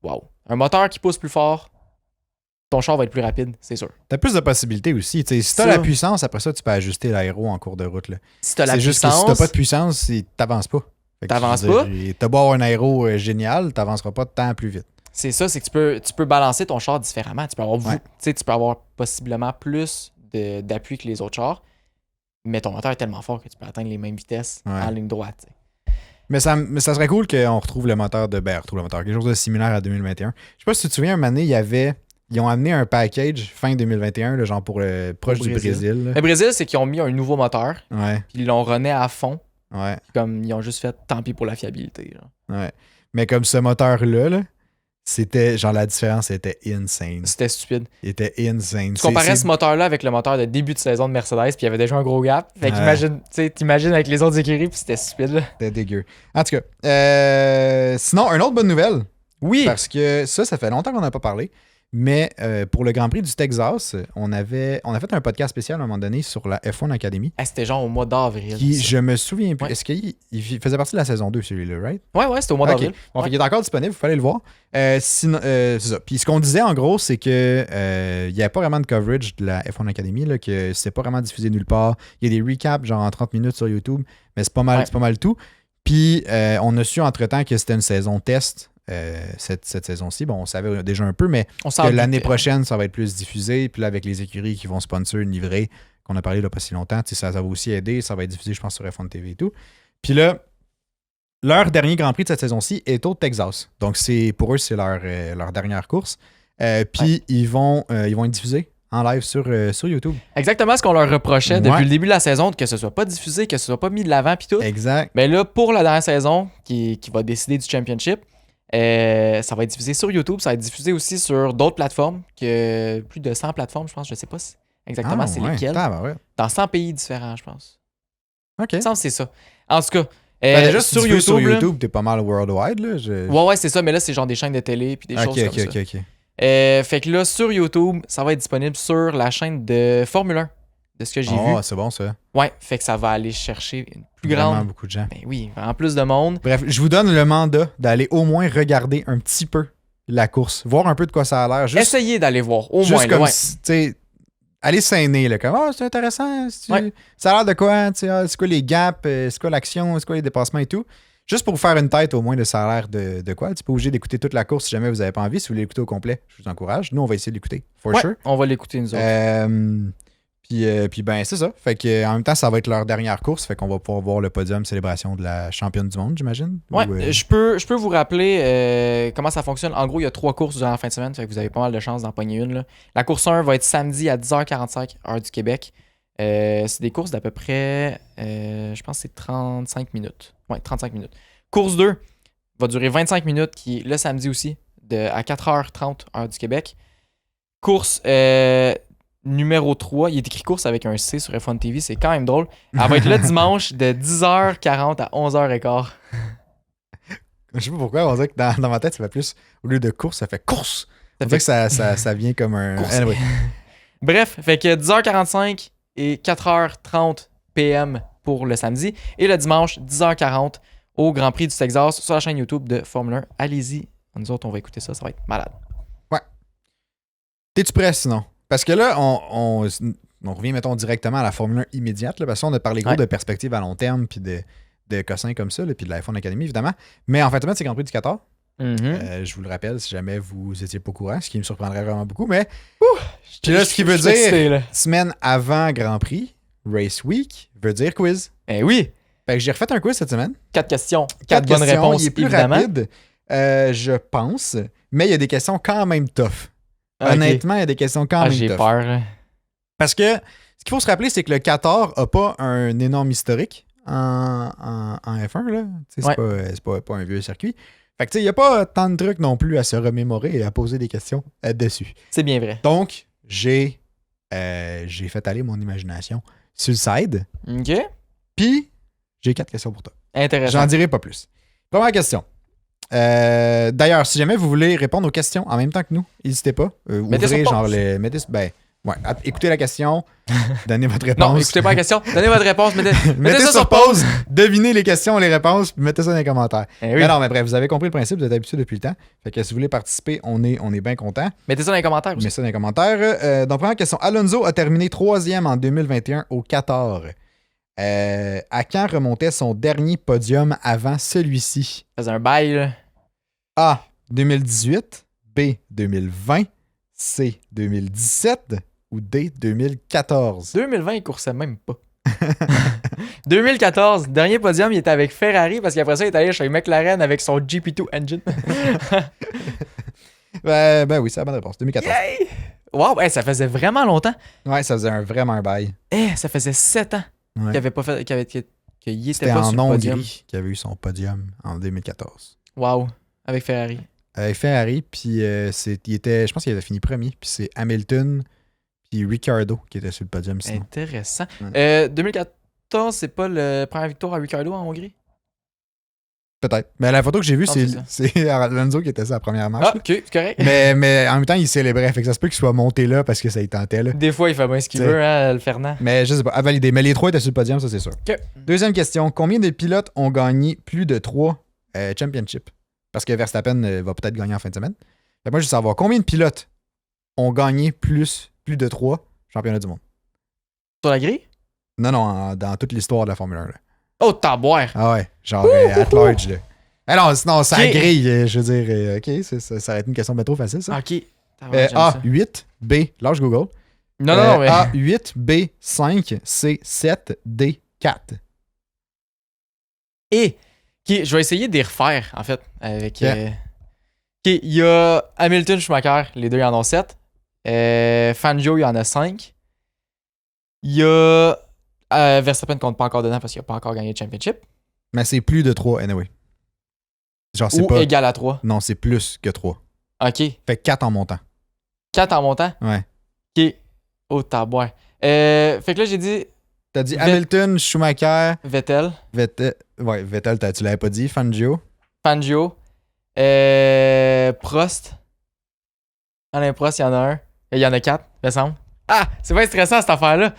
A: wow. Un moteur qui pousse plus fort, ton char va être plus rapide, c'est sûr.
B: T'as plus de possibilités aussi. T'sais, si t'as la puissance, après ça, tu peux ajuster l'aéro en cours de route. Là.
A: Si t'as la puissance...
B: juste que si t'as pas de puissance, t'avances pas.
A: T'avances pas.
B: T'as beau avoir un aéro génial, t'avanceras pas de temps plus vite.
A: C'est ça, c'est que tu peux balancer ton char différemment. Tu peux avoir possiblement plus d'appui que les autres chars, mais ton moteur est tellement fort que tu peux atteindre les mêmes vitesses en ligne droite. T'sais.
B: Mais ça serait cool qu'on retrouve le moteur quelque chose de similaire à 2021. Je sais pas si tu te souviens, un moment donné, ils ont amené un package fin 2021, là, genre pour le proche du Brésil. Là.
A: Le Brésil, c'est qu'ils ont mis un nouveau moteur,
B: puis
A: ils l'ont rené à fond.
B: Ouais.
A: Comme ils ont juste fait tant pis pour la fiabilité. Genre.
B: Ouais. Mais comme ce moteur-là, là, c'était genre la différence était insane.
A: C'était stupide.
B: Il était insane.
A: Tu comparais ce moteur-là avec le moteur de début de saison de Mercedes, puis il y avait déjà un gros gap. Fait t'imagines avec les autres écuries, puis c'était stupide. Là.
B: C'était dégueu. En tout cas, sinon, une autre bonne nouvelle.
A: Oui.
B: Parce que ça fait longtemps qu'on n'a pas parlé. Mais pour le Grand Prix du Texas, on a fait un podcast spécial à un moment donné sur la F1 Academy.
A: C'était genre au mois d'avril.
B: Je me souviens plus. Est-ce qu'il faisait partie de la saison 2, celui-là, right?
A: Ouais, c'était au mois d'avril.
B: Bon, il est encore disponible, il fallait le voir. Sinon, c'est ça. Puis ce qu'on disait en gros, c'est que il n'y avait pas vraiment de coverage de la F1 Academy, là, que c'était pas vraiment diffusé nulle part. Il y a des recaps genre en 30 minutes sur YouTube, mais c'est pas mal tout. Puis on a su entre-temps que c'était une saison test. Cette saison-ci. Bon, on savait déjà un peu, mais que l'année prochaine, ça va être plus diffusé. Puis là, avec les écuries qui vont sponsor une livrée, qu'on a parlé il n'y a pas si longtemps, ça va aussi aider. Ça va être diffusé, je pense, sur F1 TV et tout. Puis là, leur dernier Grand Prix de cette saison-ci est au Texas. Donc, pour eux, c'est leur dernière course. Puis ils vont être diffusés en live sur YouTube.
A: Exactement ce qu'on leur reprochait depuis le début de la saison, que ce soit pas diffusé, que ce soit pas mis de l'avant, puis tout.
B: Exact.
A: Mais là, pour la dernière saison, qui va décider du championship, ça va être diffusé sur YouTube, ça va être diffusé aussi sur d'autres plateformes, plus de 100 plateformes, je pense. Je sais pas exactement c'est lesquelles. Dans 100 pays différents, je pense.
B: OK.
A: Il me semble que c'est ça. En tout cas,
B: déjà sur YouTube, t'es pas mal worldwide. Là,
A: Ouais, c'est ça, mais là, c'est genre des chaînes de télé puis des choses comme ça.
B: OK.
A: Fait que là, sur YouTube, ça va être disponible sur la chaîne de Formule 1, de ce que j'ai vu.
B: Oh, c'est bon ça.
A: Ouais, fait que ça va aller chercher une plus grande...
B: Vraiment beaucoup de gens.
A: Ben oui, vraiment plus de monde.
B: Bref, je vous donne le mandat d'aller au moins regarder un petit peu la course, voir un peu de quoi ça a l'air.
A: Essayez d'aller voir, au
B: juste
A: moins.
B: Comme si, tu sais, aller s'aîner, là, comme c'est intéressant, ça a l'air de quoi, c'est quoi les gaps, c'est quoi l'action, c'est quoi les dépassements et tout. Juste pour vous faire une tête au moins de ça a l'air de quoi. Tu peux obligé d'écouter toute la course si jamais vous n'avez pas envie. Si vous voulez l'écouter au complet, je vous encourage. Nous, on va essayer de l'écouter, for sure.
A: On va l'écouter nous autres.
B: Puis ben c'est ça. Fait que en même temps, ça va être leur dernière course. Fait qu'on va pouvoir voir le podium célébration de la championne du monde, j'imagine.
A: Ouais, je peux vous rappeler comment ça fonctionne. En gros, il y a 3 courses durant la fin de semaine. Fait que vous avez pas mal de chances d'en pogner une. Là. La course 1 va être samedi à 10h45, heure du Québec. C'est des courses d'à peu près, je pense que c'est 35 minutes. Ouais, 35 minutes. Course 2 va durer 25 minutes, qui est le samedi aussi, à 4h30, heure du Québec. Course numéro 3, il est écrit course avec un C sur F1 TV, c'est quand même drôle. Elle va être le dimanche de 10h40 à 11h15.
B: Je sais pas pourquoi, on dirait que dans ma tête, ça fait plus, au lieu de course, ça fait course. On dirait que ça vient comme un...
A: Anyway. Bref, fait que 10h45 et 4h30 PM pour le samedi. Et le dimanche, 10h40 au Grand Prix du Texas sur la chaîne YouTube de Formule 1. Allez-y, nous autres, on va écouter ça, ça va être malade.
B: Ouais. T'es-tu prêt sinon? Parce que là, on revient, mettons, directement à la Formule 1 immédiate. Là, parce qu'on a parlé gros de perspectives à long terme, puis de cossins comme ça, puis de la F1 Academy, évidemment. Mais en fait, c'est Grand Prix du Qatar. Je vous le rappelle, si jamais vous étiez pas au courant, ce qui me surprendrait vraiment beaucoup. Mais là, ce qui veut dire semaine avant Grand Prix, Race Week, veut dire quiz.
A: Eh oui!
B: Fait que j'ai refait un quiz cette semaine.
A: 4 questions. 4 bonnes réponses,
B: il est plus
A: évidemment.
B: rapide, je pense. Mais il y a des questions quand même tough. Okay. Honnêtement, il y a des questions quand même tough.
A: J'ai peur.
B: Parce que ce qu'il faut se rappeler, c'est que le Qatar n'a pas un énorme historique en F1. Là. C'est pas un vieux circuit. Fait que il n'y a pas tant de trucs non plus à se remémorer et à poser des questions dessus.
A: C'est bien vrai.
B: Donc, j'ai fait aller mon imagination sur le side.
A: OK.
B: Puis, j'ai 4 questions pour toi.
A: Intéressant.
B: J'en dirai pas plus. Première question. D'ailleurs, si jamais vous voulez répondre aux questions en même temps que nous, n'hésitez pas. Ouvrez genre les. Écoutez la question, donnez votre réponse.
A: Non, écoutez pas la question, donnez votre réponse,
B: mettez ça sur pause, devinez les questions, les réponses, puis mettez ça dans les commentaires.
A: Oui.
B: Mais non, mais bref, vous avez compris le principe, vous êtes habitué depuis le temps. Fait que si vous voulez participer, on est bien content.
A: Mettez ça dans les commentaires aussi.
B: Mettez ça dans les commentaires. Donc, première question. Alonso a terminé 3e en 2021 au Qatar. À quand remontait son dernier podium avant celui-ci?
A: Ça faisait un bail, là.
B: A. 2018. B. 2020. C. 2017. Ou D. 2014.
A: 2020, il coursait même pas. 2014, dernier podium, il était avec Ferrari parce qu'après ça, il est allé chez McLaren avec son GP2 engine.
B: ben oui, c'est la bonne réponse. 2014.
A: Yay! Wow, ça faisait vraiment longtemps.
B: Ouais, ça faisait vraiment un bail.
A: Ça faisait 7 ans qu'il avait pas fait, qu'il était
B: C'était
A: pas
B: en
A: sur le podium.
B: Hongrie qu'il avait eu son podium en 2014.
A: Wow, avec Ferrari.
B: Avec Ferrari, puis je pense qu'il avait fini premier, puis c'est Hamilton puis Ricciardo qui était sur le podium sinon.
A: Intéressant.
B: Ouais.
A: 2014, c'est pas la première victoire à Ricciardo en Hongrie?
B: Peut-être. Mais la photo que j'ai vue,
A: Non,
B: c'est Alonso qui était sa première marche.
A: Ah, ok, c'est correct.
B: Mais en même temps, il célébrait. Fait que ça se peut qu'il soit monté là parce que ça y tentait. Là.
A: Des fois, il fait bien ce qu'il
B: T'sais.
A: veut, hein, le Fernand.
B: Mais je sais pas, à valider. Mais les 3 étaient sur le podium, ça c'est sûr.
A: Ok.
B: Deuxième question. Combien de pilotes ont gagné plus de 3 championships? Parce que Verstappen va peut-être gagner en fin de semaine. Fait que moi, je veux savoir combien de pilotes ont gagné plus de 3 championnats du monde?
A: Sur la grille?
B: Non, dans toute l'histoire de la Formule 1. Là.
A: Oh, taboire!
B: Ah ouais, genre at large. Là. Ah non, sinon, ça grille, je veux dire. OK, ça va être une question bien trop facile, ça.
A: Ok. Taboire, j'aime
B: A,
A: ça.
B: 8. B, lâche Google.
A: Non, mais.
B: A, 8. B, 5. C, 7. D, 4.
A: Et, ok, je vais essayer de les refaire, en fait. Avec.
B: Yeah.
A: Ok, il y a Hamilton, Schumacher, les deux, ils en ont 7. Fangio, il en a 5. Il y a. Verstappen compte pas encore dedans parce qu'il n'a pas encore gagné de championship.
B: Mais c'est plus de 3, anyway. Genre, c'est
A: Ou
B: pas.
A: égal à 3.
B: Non, c'est plus que 3.
A: Ok.
B: Fait 4 en montant.
A: 4 en montant.
B: Ouais.
A: Ok. Oh, taboire. Fait que là, j'ai dit
B: T'as dit Hamilton, Schumacher,
A: Vettel,
B: Vettel. Ouais, Vettel, tu l'avais pas dit. Fangio.
A: Fangio, Prost. Alain Prost, il y en a un. Il y en a 4, il me semble. Ah, c'est pas stressant cette affaire-là.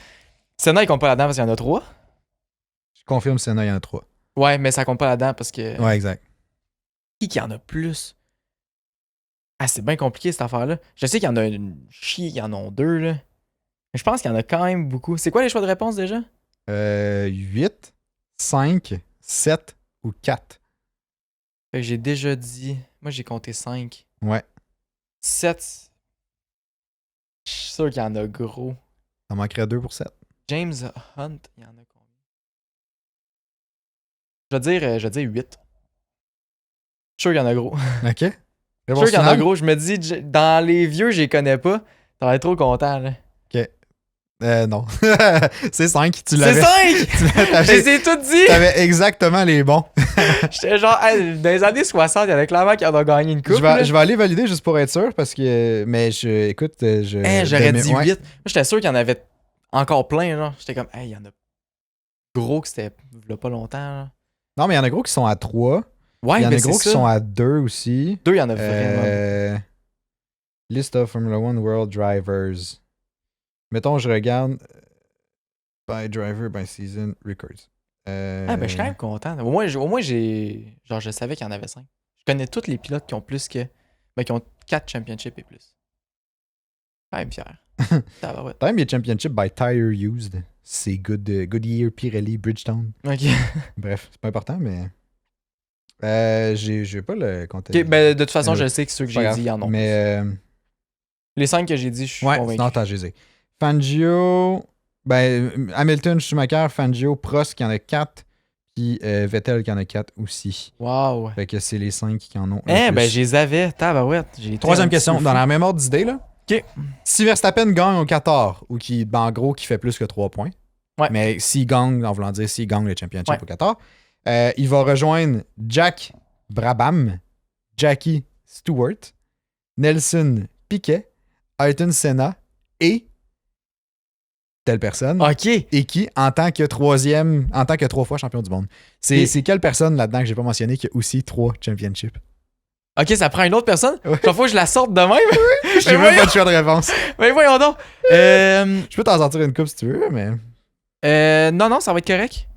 A: Senna, il compte pas là-dedans parce qu'il y en a 3.
B: Je confirme, Senna, il y en a 3.
A: Ouais, mais ça compte pas là-dedans parce que.
B: Ouais, exact.
A: Qui en a plus? Ah, c'est bien compliqué cette affaire-là. Je sais qu'il y en a une chier, il y en a 2, là. Mais je pense qu'il y en a quand même beaucoup. C'est quoi les choix de réponse déjà?
B: 8, 5, 7 ou 4.
A: Fait que j'ai déjà dit. Moi, j'ai compté 5.
B: Ouais.
A: 7. Je suis sûr qu'il y en a gros.
B: Ça manquerait 2 pour 7.
A: James Hunt, il y en a combien? Je vais dire 8. Je suis sûr qu'il y en a gros.
B: OK.
A: Je suis sûr qu'il y en a gros. Je me dis, dans les vieux, je les connais pas. Ça va être trop content, là.
B: OK. Non. C'est 5. Tu l'avais.
A: C'est 5! Je les ai toutes dit!
B: T'avais exactement les bons.
A: J'étais genre, hey, dans les années 60, il y en a clairement qui en ont gagné une coupe.
B: Je vais aller valider juste pour être sûr parce que. Mais écoute,
A: j'aurais dit 8. Moi, j'étais sûr qu'il y en avait encore plein, genre. J'étais comme, hey, il y en a gros que c'était là pas longtemps, là.
B: Non, mais il y en a gros qui sont à 3.
A: Ouais,
B: il y en
A: mais
B: a gros qui sont à 2 aussi.
A: 2, il y en a vraiment.
B: List of Formula One World Drivers. Mettons, je regarde by driver, by season, records.
A: Ah, ben, je suis quand même content. Au moins, j'ai. Genre, je savais qu'il y en avait 5. Je connais tous les pilotes qui ont plus que. Ben, qui ont 4 championships et plus. Quand même fier.
B: T'as même les championships by tire used. C'est Goodyear, Pirelli, Bridgestone.
A: Ok.
B: Bref, c'est pas important, mais. J'ai pas le compte.
A: Ok, ben, de toute façon, je sais que ceux que j'ai dit, il y en a.
B: Mais.
A: Les 5 que j'ai dit, je suis convaincu.
B: Non, attends, j'ai Fangio. Ben, Hamilton, Schumacher, Fangio, Prost qui en a 4. Puis Vettel qui en a 4 aussi.
A: Wow.
B: Fait que c'est les 5 qui en ont.
A: Ben, je les avais. Tabarouette.
B: Troisième question, dans la même ordre d'idée, là.
A: OK.
B: Si Verstappen gagne au Qatar, ou qui, ben, en gros, qui fait plus que 3 points.
A: Ouais.
B: Mais s'il gagne, en voulant dire s'il gagne le championship au Qatar, il va rejoindre Jack Brabham, Jackie Stewart, Nelson Piquet, Ayrton Senna et telle personne.
A: OK.
B: Et qui, en tant que 3 fois champion du monde. C'est quelle personne là-dedans que j'ai pas mentionné qui a aussi 3 championships?
A: OK, ça prend une autre personne?
B: Ouais.
A: Chaque fois que je la sorte de même?
B: J'ai même pas de choix de réponse.
A: Mais voyons donc.
B: Je peux t'en sortir une coupe si tu veux, mais...
A: Non, ça va être correct.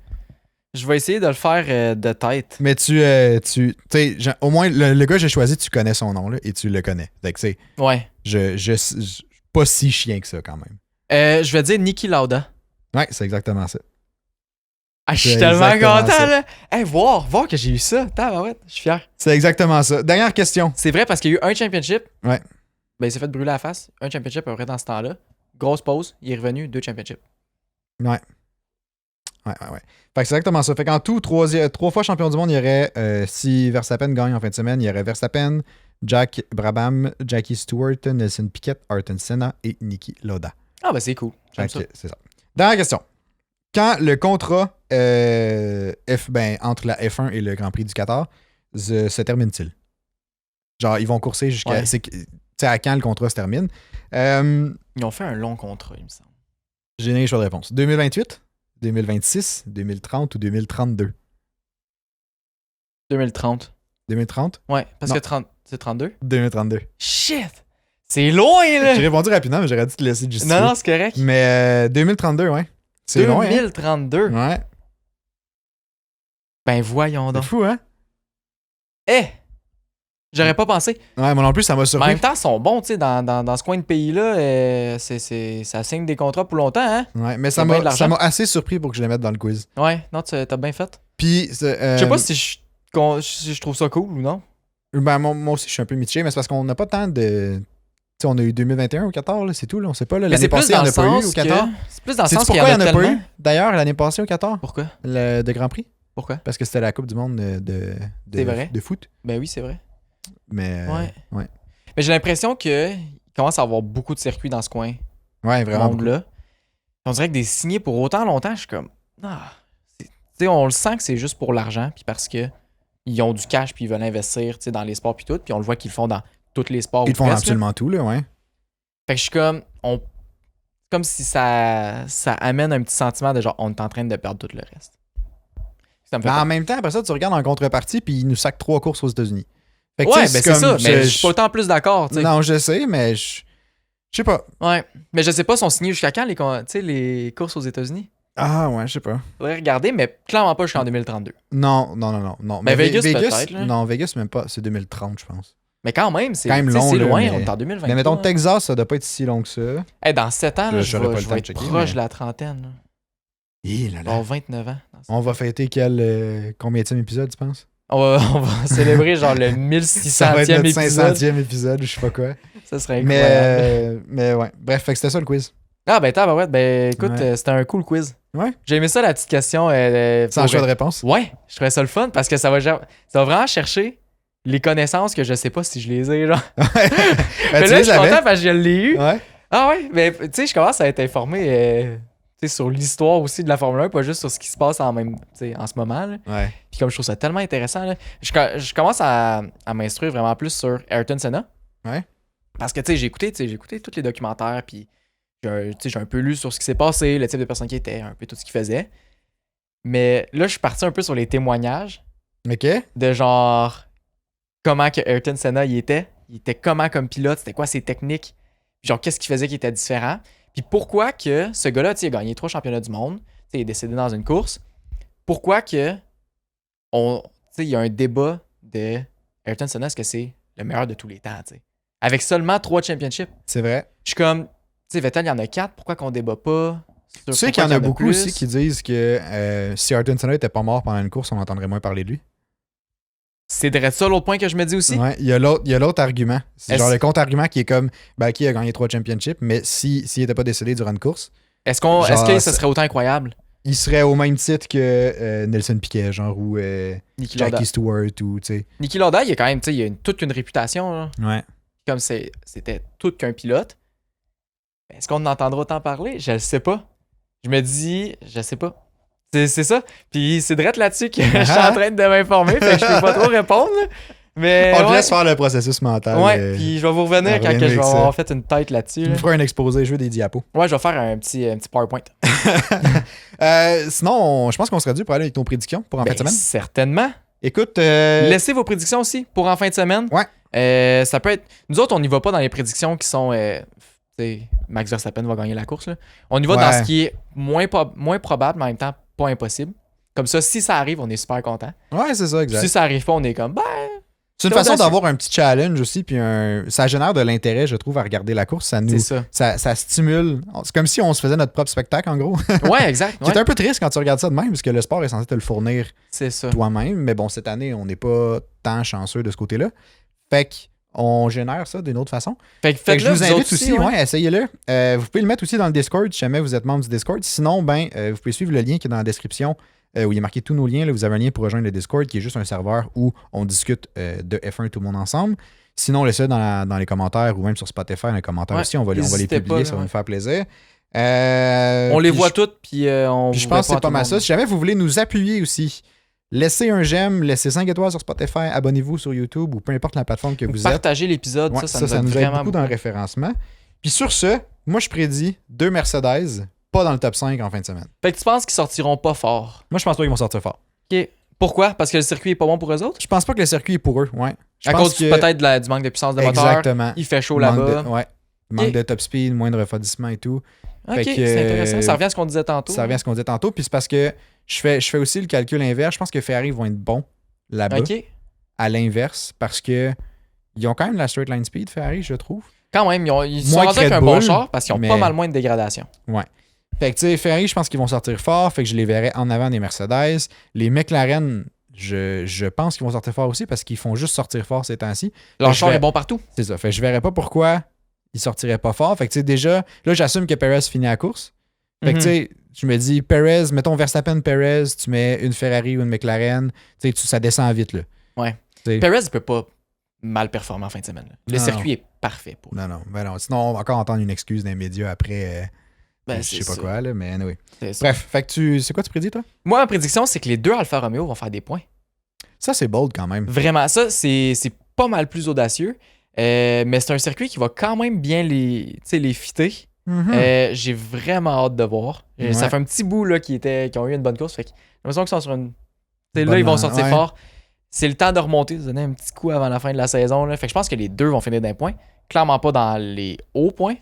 A: Je vais essayer de le faire de tête.
B: Mais tu sais, au moins, le gars que j'ai choisi, tu connais son nom, là, et tu le connais. Fait que, c'est...
A: Ouais.
B: Pas si chien que ça, quand même.
A: Je vais dire Niki Lauda.
B: Ouais, c'est exactement ça.
A: Ah, je suis
B: C'est
A: tellement
B: exactement
A: content,
B: ça.
A: là. Hey, voir que j'ai eu ça. Tabarouette, je suis fier.
B: C'est exactement ça. Dernière question.
A: C'est vrai parce qu'il y a eu un championship.
B: Ouais.
A: Ben, il s'est fait brûler la face. Un championship à peu près dans ce temps-là. Grosse pause. Il est revenu, 2 championships.
B: Ouais. Fait que c'est exactement ça. Fait qu'en tout, 3 fois champion du monde, il y aurait, si Verstappen gagne en fin de semaine, il y aurait Verstappen, Jack Brabham, Jackie Stewart, Nelson Piquet, Ayrton Senna et Niki Lauda.
A: Ah, ben, c'est cool. J'aime ça.
B: C'est ça. Dernière question. Quand le contrat entre la F1 et le Grand Prix du Qatar se termine-t-il? Genre, ils vont courser jusqu'à...
A: Ouais.
B: Tu sais, à quand le contrat se termine?
A: Ils ont fait un long contrat, il me semble.
B: J'ai donné les choix de réponse. 2028, 2026, 2030 ou 2032?
A: 2030.
B: 2030?
A: Ouais, parce
B: Non.
A: que c'est 32.
B: 2032.
A: Shit! C'est loin, là!
B: J'ai répondu rapidement, mais j'aurais dû te laisser justifier.
A: Non, c'est correct.
B: Mais 2032, ouais. C'est loin, hein?
A: 2032.
B: Ouais.
A: Ben, voyons
B: C'est
A: donc.
B: fou, hein?
A: Eh! J'aurais pas pensé.
B: Ouais, moi non plus, ça m'a
A: Mais en
B: surpris.
A: même temps, ils sont bons, tu sais, dans ce coin de pays-là. Ça signe des contrats pour longtemps, hein?
B: Ouais, mais
A: C'est bien de
B: ça
A: l'argent.
B: m'a assez surpris pour que je les mette dans le quiz.
A: Ouais, non, t'as bien fait.
B: Puis,
A: Je sais pas si je trouve ça cool ou non.
B: Ben, moi aussi, je suis un peu mitigé, mais c'est parce qu'on n'a pas tant de... Tu sais, on a eu 2021 au Qatar, là, c'est tout, là. On sait pas, là.
A: Mais
B: L'année
A: c'est plus
B: passée, il
A: dans
B: n'y en
A: le
B: a pas eu
A: sens
B: au Qatar.
A: c'est plus dans le
B: Sais-tu
A: sens qu'il y
B: pourquoi
A: en
B: il n'y
A: a
B: en a pas
A: tellement.
B: eu, d'ailleurs, l'année passée au Qatar?
A: Pourquoi?
B: De Grand Prix?
A: Pourquoi?
B: Parce que c'était la Coupe du Monde
A: C'est vrai.
B: de foot.
A: Ben oui, c'est vrai.
B: Mais...
A: Ouais. Mais j'ai l'impression qu'il commence à avoir beaucoup de circuits dans ce coin.
B: Ouais, vraiment beaucoup.
A: Monde-là. On dirait que des signés pour autant longtemps, je suis comme. Tu sais, on le sent que c'est juste pour l'argent, puis parce que ils ont du cash, puis ils veulent investir, tu sais, dans les sports, puis tout. Puis on le voit qu'ils le font dans tous les sports.
B: Ils
A: ou
B: font
A: presque,
B: absolument tout, là, ouais.
A: Fait que je suis comme. Comme si ça amène un petit sentiment de genre, on est en train de perdre tout le reste. Ça me fait
B: Mais
A: peur.
B: en même temps, après ça, tu regardes en contrepartie, puis ils nous sacent 3 courses aux États-Unis. Fait que,
A: Ouais,
B: tu sais,
A: ben c'est ça.
B: comme,
A: Mais je suis pas autant plus d'accord, tu sais.
B: Non, je sais, mais je sais pas.
A: Ouais. Mais je sais pas, sont signés jusqu'à quand les courses aux États-Unis?
B: Ah, ouais, je sais pas.
A: Faudrait regarder, mais clairement pas jusqu'en 2032.
B: Non.
A: Mais Vegas, peut-être, là.
B: Non, Vegas, même pas. C'est 2030, je pense.
A: Mais quand même, c'est
B: Quand même long,
A: c'est
B: là,
A: loin,
B: mais-
A: on est en 2023.
B: Mais mettons,
A: hein.
B: Texas, ça doit pas être si long que ça.
A: Hey, dans 7 ans, là, je
B: J'aurais pas le
A: vais
B: temps de
A: être
B: checker,
A: proche
B: mais-
A: de la trentaine. Là.
B: Hi, là,
A: Je
B: là.
A: vais avoir 29 ans. dans 7
B: On va fêter combienième épisode, tu penses?
A: on va célébrer genre le
B: Ça va être
A: 1600e
B: notre
A: épisode.
B: 500e épisode, je sais pas quoi.
A: Ça serait incroyable.
B: Mais ouais. Bref, fait que c'était ça le quiz.
A: Ah ben ouais, ben écoute,
B: Ouais.
A: c'était un cool quiz.
B: Ouais.
A: J'ai aimé ça la petite question.
B: Sans
A: pour-
B: choix de réponse.
A: Ouais, je trouvais ça le fun parce que ça va vraiment chercher les connaissances que je sais pas si je les ai. Genre.
B: Ben,
A: Mais
B: tu
A: là, je
B: les
A: suis
B: avais.
A: content parce que je l'ai eu.
B: Ouais.
A: Ah ouais, mais tu sais, je commence à être informé tu sais, sur l'histoire aussi de la Formule 1, pas juste sur ce qui se passe tu sais, en ce moment. Là.
B: Ouais.
A: Puis comme je trouve ça tellement intéressant, là, je commence à m'instruire vraiment plus sur Ayrton Senna.
B: Ouais.
A: Parce que tu sais, j'ai écouté tous les documentaires, puis j'ai un peu lu sur ce qui s'est passé, le type de personne qui était, un peu tout ce qu'il faisait. Mais là, je suis parti un peu sur les témoignages
B: OK.
A: de genre comment que Ayrton Senna il était comment comme pilote, c'était quoi ses techniques, puis genre qu'est-ce qu'il faisait qui était différent, puis pourquoi que ce gars-là, tu sais, il a gagné 3 championnats du monde, tu sais, il est décédé dans une course, pourquoi que tu sais, il y a un débat de Ayrton Senna, est-ce que c'est le meilleur de tous les temps, tu sais, avec seulement 3 championships.
B: C'est vrai.
A: Je suis comme, tu sais, Vettel, il y en a 4, pourquoi qu'on débat pas sur
B: Tu sais
A: pourquoi
B: qu'il y en a beaucoup
A: plus?
B: aussi qui disent que si Ayrton Senna était pas mort pendant une course, on entendrait moins parler de lui.
A: C'est direct ça l'autre point que je me dis aussi.
B: Ouais, il y a l'autre argument. C'est
A: Est-ce-
B: genre le contre-argument qui est comme qui a gagné 3 championships, mais s'il était pas décédé durant une course,
A: Est-ce
B: Genre,
A: que ça
B: ça-
A: serait autant incroyable?
B: il serait au même titre que Nelson Piquet, genre, ou
A: Niki Lauda.
B: Jackie Stewart, ou tu sais.
A: Niki Lauda, il y a quand même, tu sais, il y a toute une réputation, là.
B: Ouais.
A: Comme c'était tout qu'un pilote. Est-ce qu'on en entendra autant parler? Je le sais pas. Je me dis, je sais pas. C'est ça. Puis c'est direct là-dessus que je suis en train de m'informer, fait que je peux pas trop répondre. Là. Mais,
B: On te laisse faire le processus mental.
A: Ouais, puis je vais vous revenir quand que je vais avoir fait une tête là-dessus.
B: Tu me feras un exposé, je veux des diapos.
A: Ouais, je vais faire un petit PowerPoint.
B: Sinon, je pense qu'on serait dû pour aller avec ton prédiction pour en fin de semaine.
A: Certainement.
B: Écoute.
A: Laissez vos prédictions aussi pour en fin de semaine.
B: Ouais.
A: Ça peut être. Nous autres, on n'y va pas dans les prédictions qui sont. Max Verstappen va gagner la course. Là. On y va dans ce qui est moins probable, mais en même temps pas impossible. Comme ça, si ça arrive, on est super content.
B: Ouais, c'est ça, exact.
A: Si ça arrive pas, on est comme,
B: c'est une façon d'avoir un petit challenge aussi, puis ça génère de l'intérêt, je trouve, à regarder la course. Ça stimule. C'est comme si on se faisait notre propre spectacle, en gros.
A: Ouais, exact.
B: C'est un peu triste quand tu regardes ça de même, parce que le sport est censé te le fournir toi-même. Mais bon, cette année, on n'est pas tant chanceux de ce côté-là. Fait qu'on génère ça d'une autre façon.
A: Fait que
B: je vous invite aussi, essayez-le. Vous pouvez le mettre aussi dans le Discord, si jamais vous êtes membre du Discord. Sinon, vous pouvez suivre le lien qui est dans la description. Où il est marqué tous nos liens. Là, vous avez un lien pour rejoindre le Discord qui est juste un serveur où on discute de F1 tout le monde ensemble. Sinon, laissez-le dans les commentaires ou même sur Spotify dans les commentaires aussi. On va les publier, ça va nous faire plaisir.
A: On les voit toutes, puis on
B: je pense que c'est pas mal ça. Si jamais vous voulez nous appuyer aussi, laissez un j'aime, laissez 5 étoiles sur Spotify, abonnez-vous sur YouTube ou peu importe la plateforme que vous êtes.
A: Partagez l'épisode, ça nous aide
B: beaucoup dans le référencement. Puis sur ce, moi je prédis 2 Mercedes, pas dans le top 5 en fin de semaine.
A: Fait que tu penses qu'ils sortiront pas fort?
B: Moi, je pense pas qu'ils vont sortir fort.
A: OK. Pourquoi? Parce que le circuit est pas bon pour eux autres?
B: Je pense pas que le circuit est pour eux, ouais.
A: À cause peut-être du manque de puissance de moteur.
B: Exactement.
A: Il fait chaud là-bas.
B: Manque de top speed, moins de refroidissement et tout.
A: OK, c'est intéressant. Ça revient à ce qu'on disait tantôt.
B: Puis c'est parce que je fais aussi le calcul inverse. Je pense que Ferrari vont être bons là-bas.
A: OK.
B: À l'inverse, parce que ils ont quand même la straight line speed, Ferrari, je trouve.
A: Quand même, ils sont rendus avec un bon char parce qu'ils ont pas mal moins de dégradation.
B: Ouais. Fait que, tu sais, Ferrari, je pense qu'ils vont sortir fort. Fait que je les verrai en avant des Mercedes. Les McLaren, je pense qu'ils vont sortir fort aussi parce qu'ils font juste sortir fort ces temps-ci.
A: Leur char est bon partout.
B: C'est ça. Fait que je verrai pas pourquoi ils sortiraient pas fort. Fait que, tu sais, déjà, là, j'assume que Perez finit la course. Fait que, tu sais, je me dis, Perez, mettons Verstappen, Perez, tu mets une Ferrari ou une McLaren, tu sais, ça descend vite, là.
A: Ouais. Perez ne peut pas mal performer en fin de semaine. Là. Le circuit est parfait pour lui.
B: Non. Sinon, on va encore entendre une excuse d'un média après. Je sais pas quoi, là, mais anyway. Bref, fait que c'est quoi tu prédis, toi?
A: Moi, ma prédiction, c'est que les 2 Alfa Romeo vont faire des points.
B: Ça, c'est bold quand même.
A: Vraiment, ça, c'est pas mal plus audacieux. Mais c'est un circuit qui va quand même bien les fitter. J'ai vraiment hâte de voir. Ça fait un petit bout là, qui ont eu une bonne course. Fait que j'ai l'impression qu'ils sont sur une. Là, ils vont sortir fort. C'est le temps de remonter, de donner un petit coup avant la fin de la saison. Là. Fait que je pense que les 2 vont finir d'un point. Clairement pas dans les hauts points.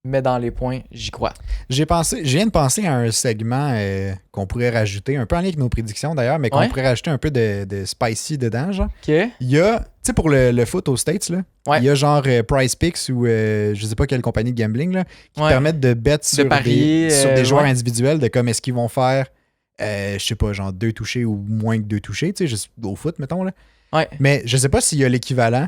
A: Mais dans les points, j'y crois.
B: Je viens de penser à un segment qu'on pourrait rajouter, un peu en lien avec nos prédictions d'ailleurs, mais qu'on pourrait rajouter un peu de spicy dedans, genre.
A: OK.
B: Il y a, tu sais, pour le foot aux States, là, il y a genre Prize Picks ou je sais pas quelle compagnie de gambling, là, qui permettent de bet sur des joueurs individuels, de comme est-ce qu'ils vont faire, je sais pas, genre 2 touchés ou moins que 2 touchés, tu sais, juste au foot, mettons, là.
A: Ouais.
B: Mais je sais pas s'il y a l'équivalent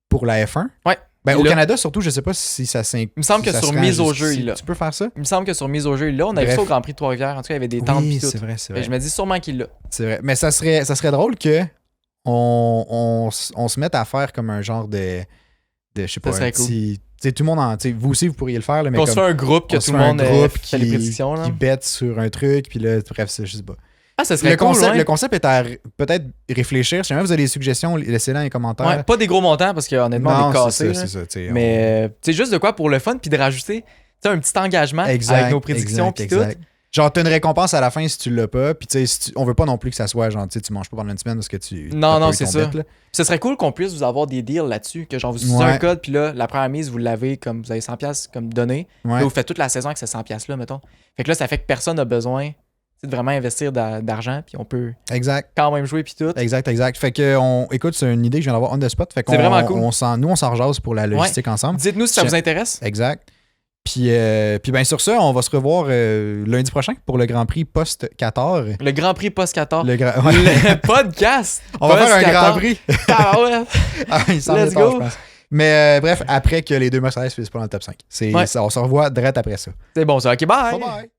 B: pour la F1.
A: Ouais.
B: Au Canada, surtout, je sais pas si ça s'inclut.
A: Il me semble que sur mise au jeu, là.
B: Tu peux faire ça?
A: Il me semble que sur mise au jeu, là, on avait ça au Grand Prix de Trois-Rivières. En tout cas, il y avait des tentes pis tout.
B: C'est vrai.
A: Je me dis sûrement qu'il l'a.
B: C'est vrai. Mais ça serait drôle que on se mette à faire comme un genre de je sais pas,
A: ça serait cool.
B: Tu sais, tout le monde vous aussi, vous pourriez le faire. Là, mais
A: on se fait un groupe que tout le monde fait les prédictions.
B: Qui bête sur un truc, puis là, bref, je sais pas.
A: Ah, ça serait cool,
B: le concept est à peut-être réfléchir. Si jamais vous avez des suggestions, laissez-les dans les commentaires.
A: Ouais, pas des gros montants parce qu'honnêtement, on est cassé.
B: C'est ça.
A: Mais c'est juste de quoi pour le fun, puis de rajouter un petit engagement avec nos prédictions puis tout.
B: Genre, t'as une récompense à la fin si tu l'as pas. Puis, tu sais, on veut pas non plus que ça soit genre, tu manges pas pendant une semaine parce que tu.
A: Non, c'est ça. Ce serait cool qu'on puisse vous avoir des deals là-dessus. Que genre, vous utilisez un code, puis là, la première mise, vous l'avez comme vous avez 100$ comme donné. Là, vous faites toute la saison avec ces 100$-là, mettons. Fait que là, ça fait que personne n'a besoin de vraiment investir d'argent, puis on peut quand même jouer, puis tout.
B: Exact. Fait que, écoute, c'est une idée que je viens d'avoir on the spot. Fait qu'on,
A: c'est vraiment cool.
B: On s'en rejase pour la logistique ensemble.
A: Dites-nous si ça vous intéresse.
B: Exact. Puis ben sur ça, on va se revoir lundi prochain pour le Grand Prix post-Qatar.
A: Le Grand Prix post-Qatar.
B: Le
A: podcast.
B: On va faire un Grand Prix.
A: Ah ouais.
B: Il semble tard, je pense. Mais bref, après que les 2 Mercedes finissent pas dans le top 5. On se revoit direct après ça.
A: C'est bon ça. OK, bye.
B: Bye.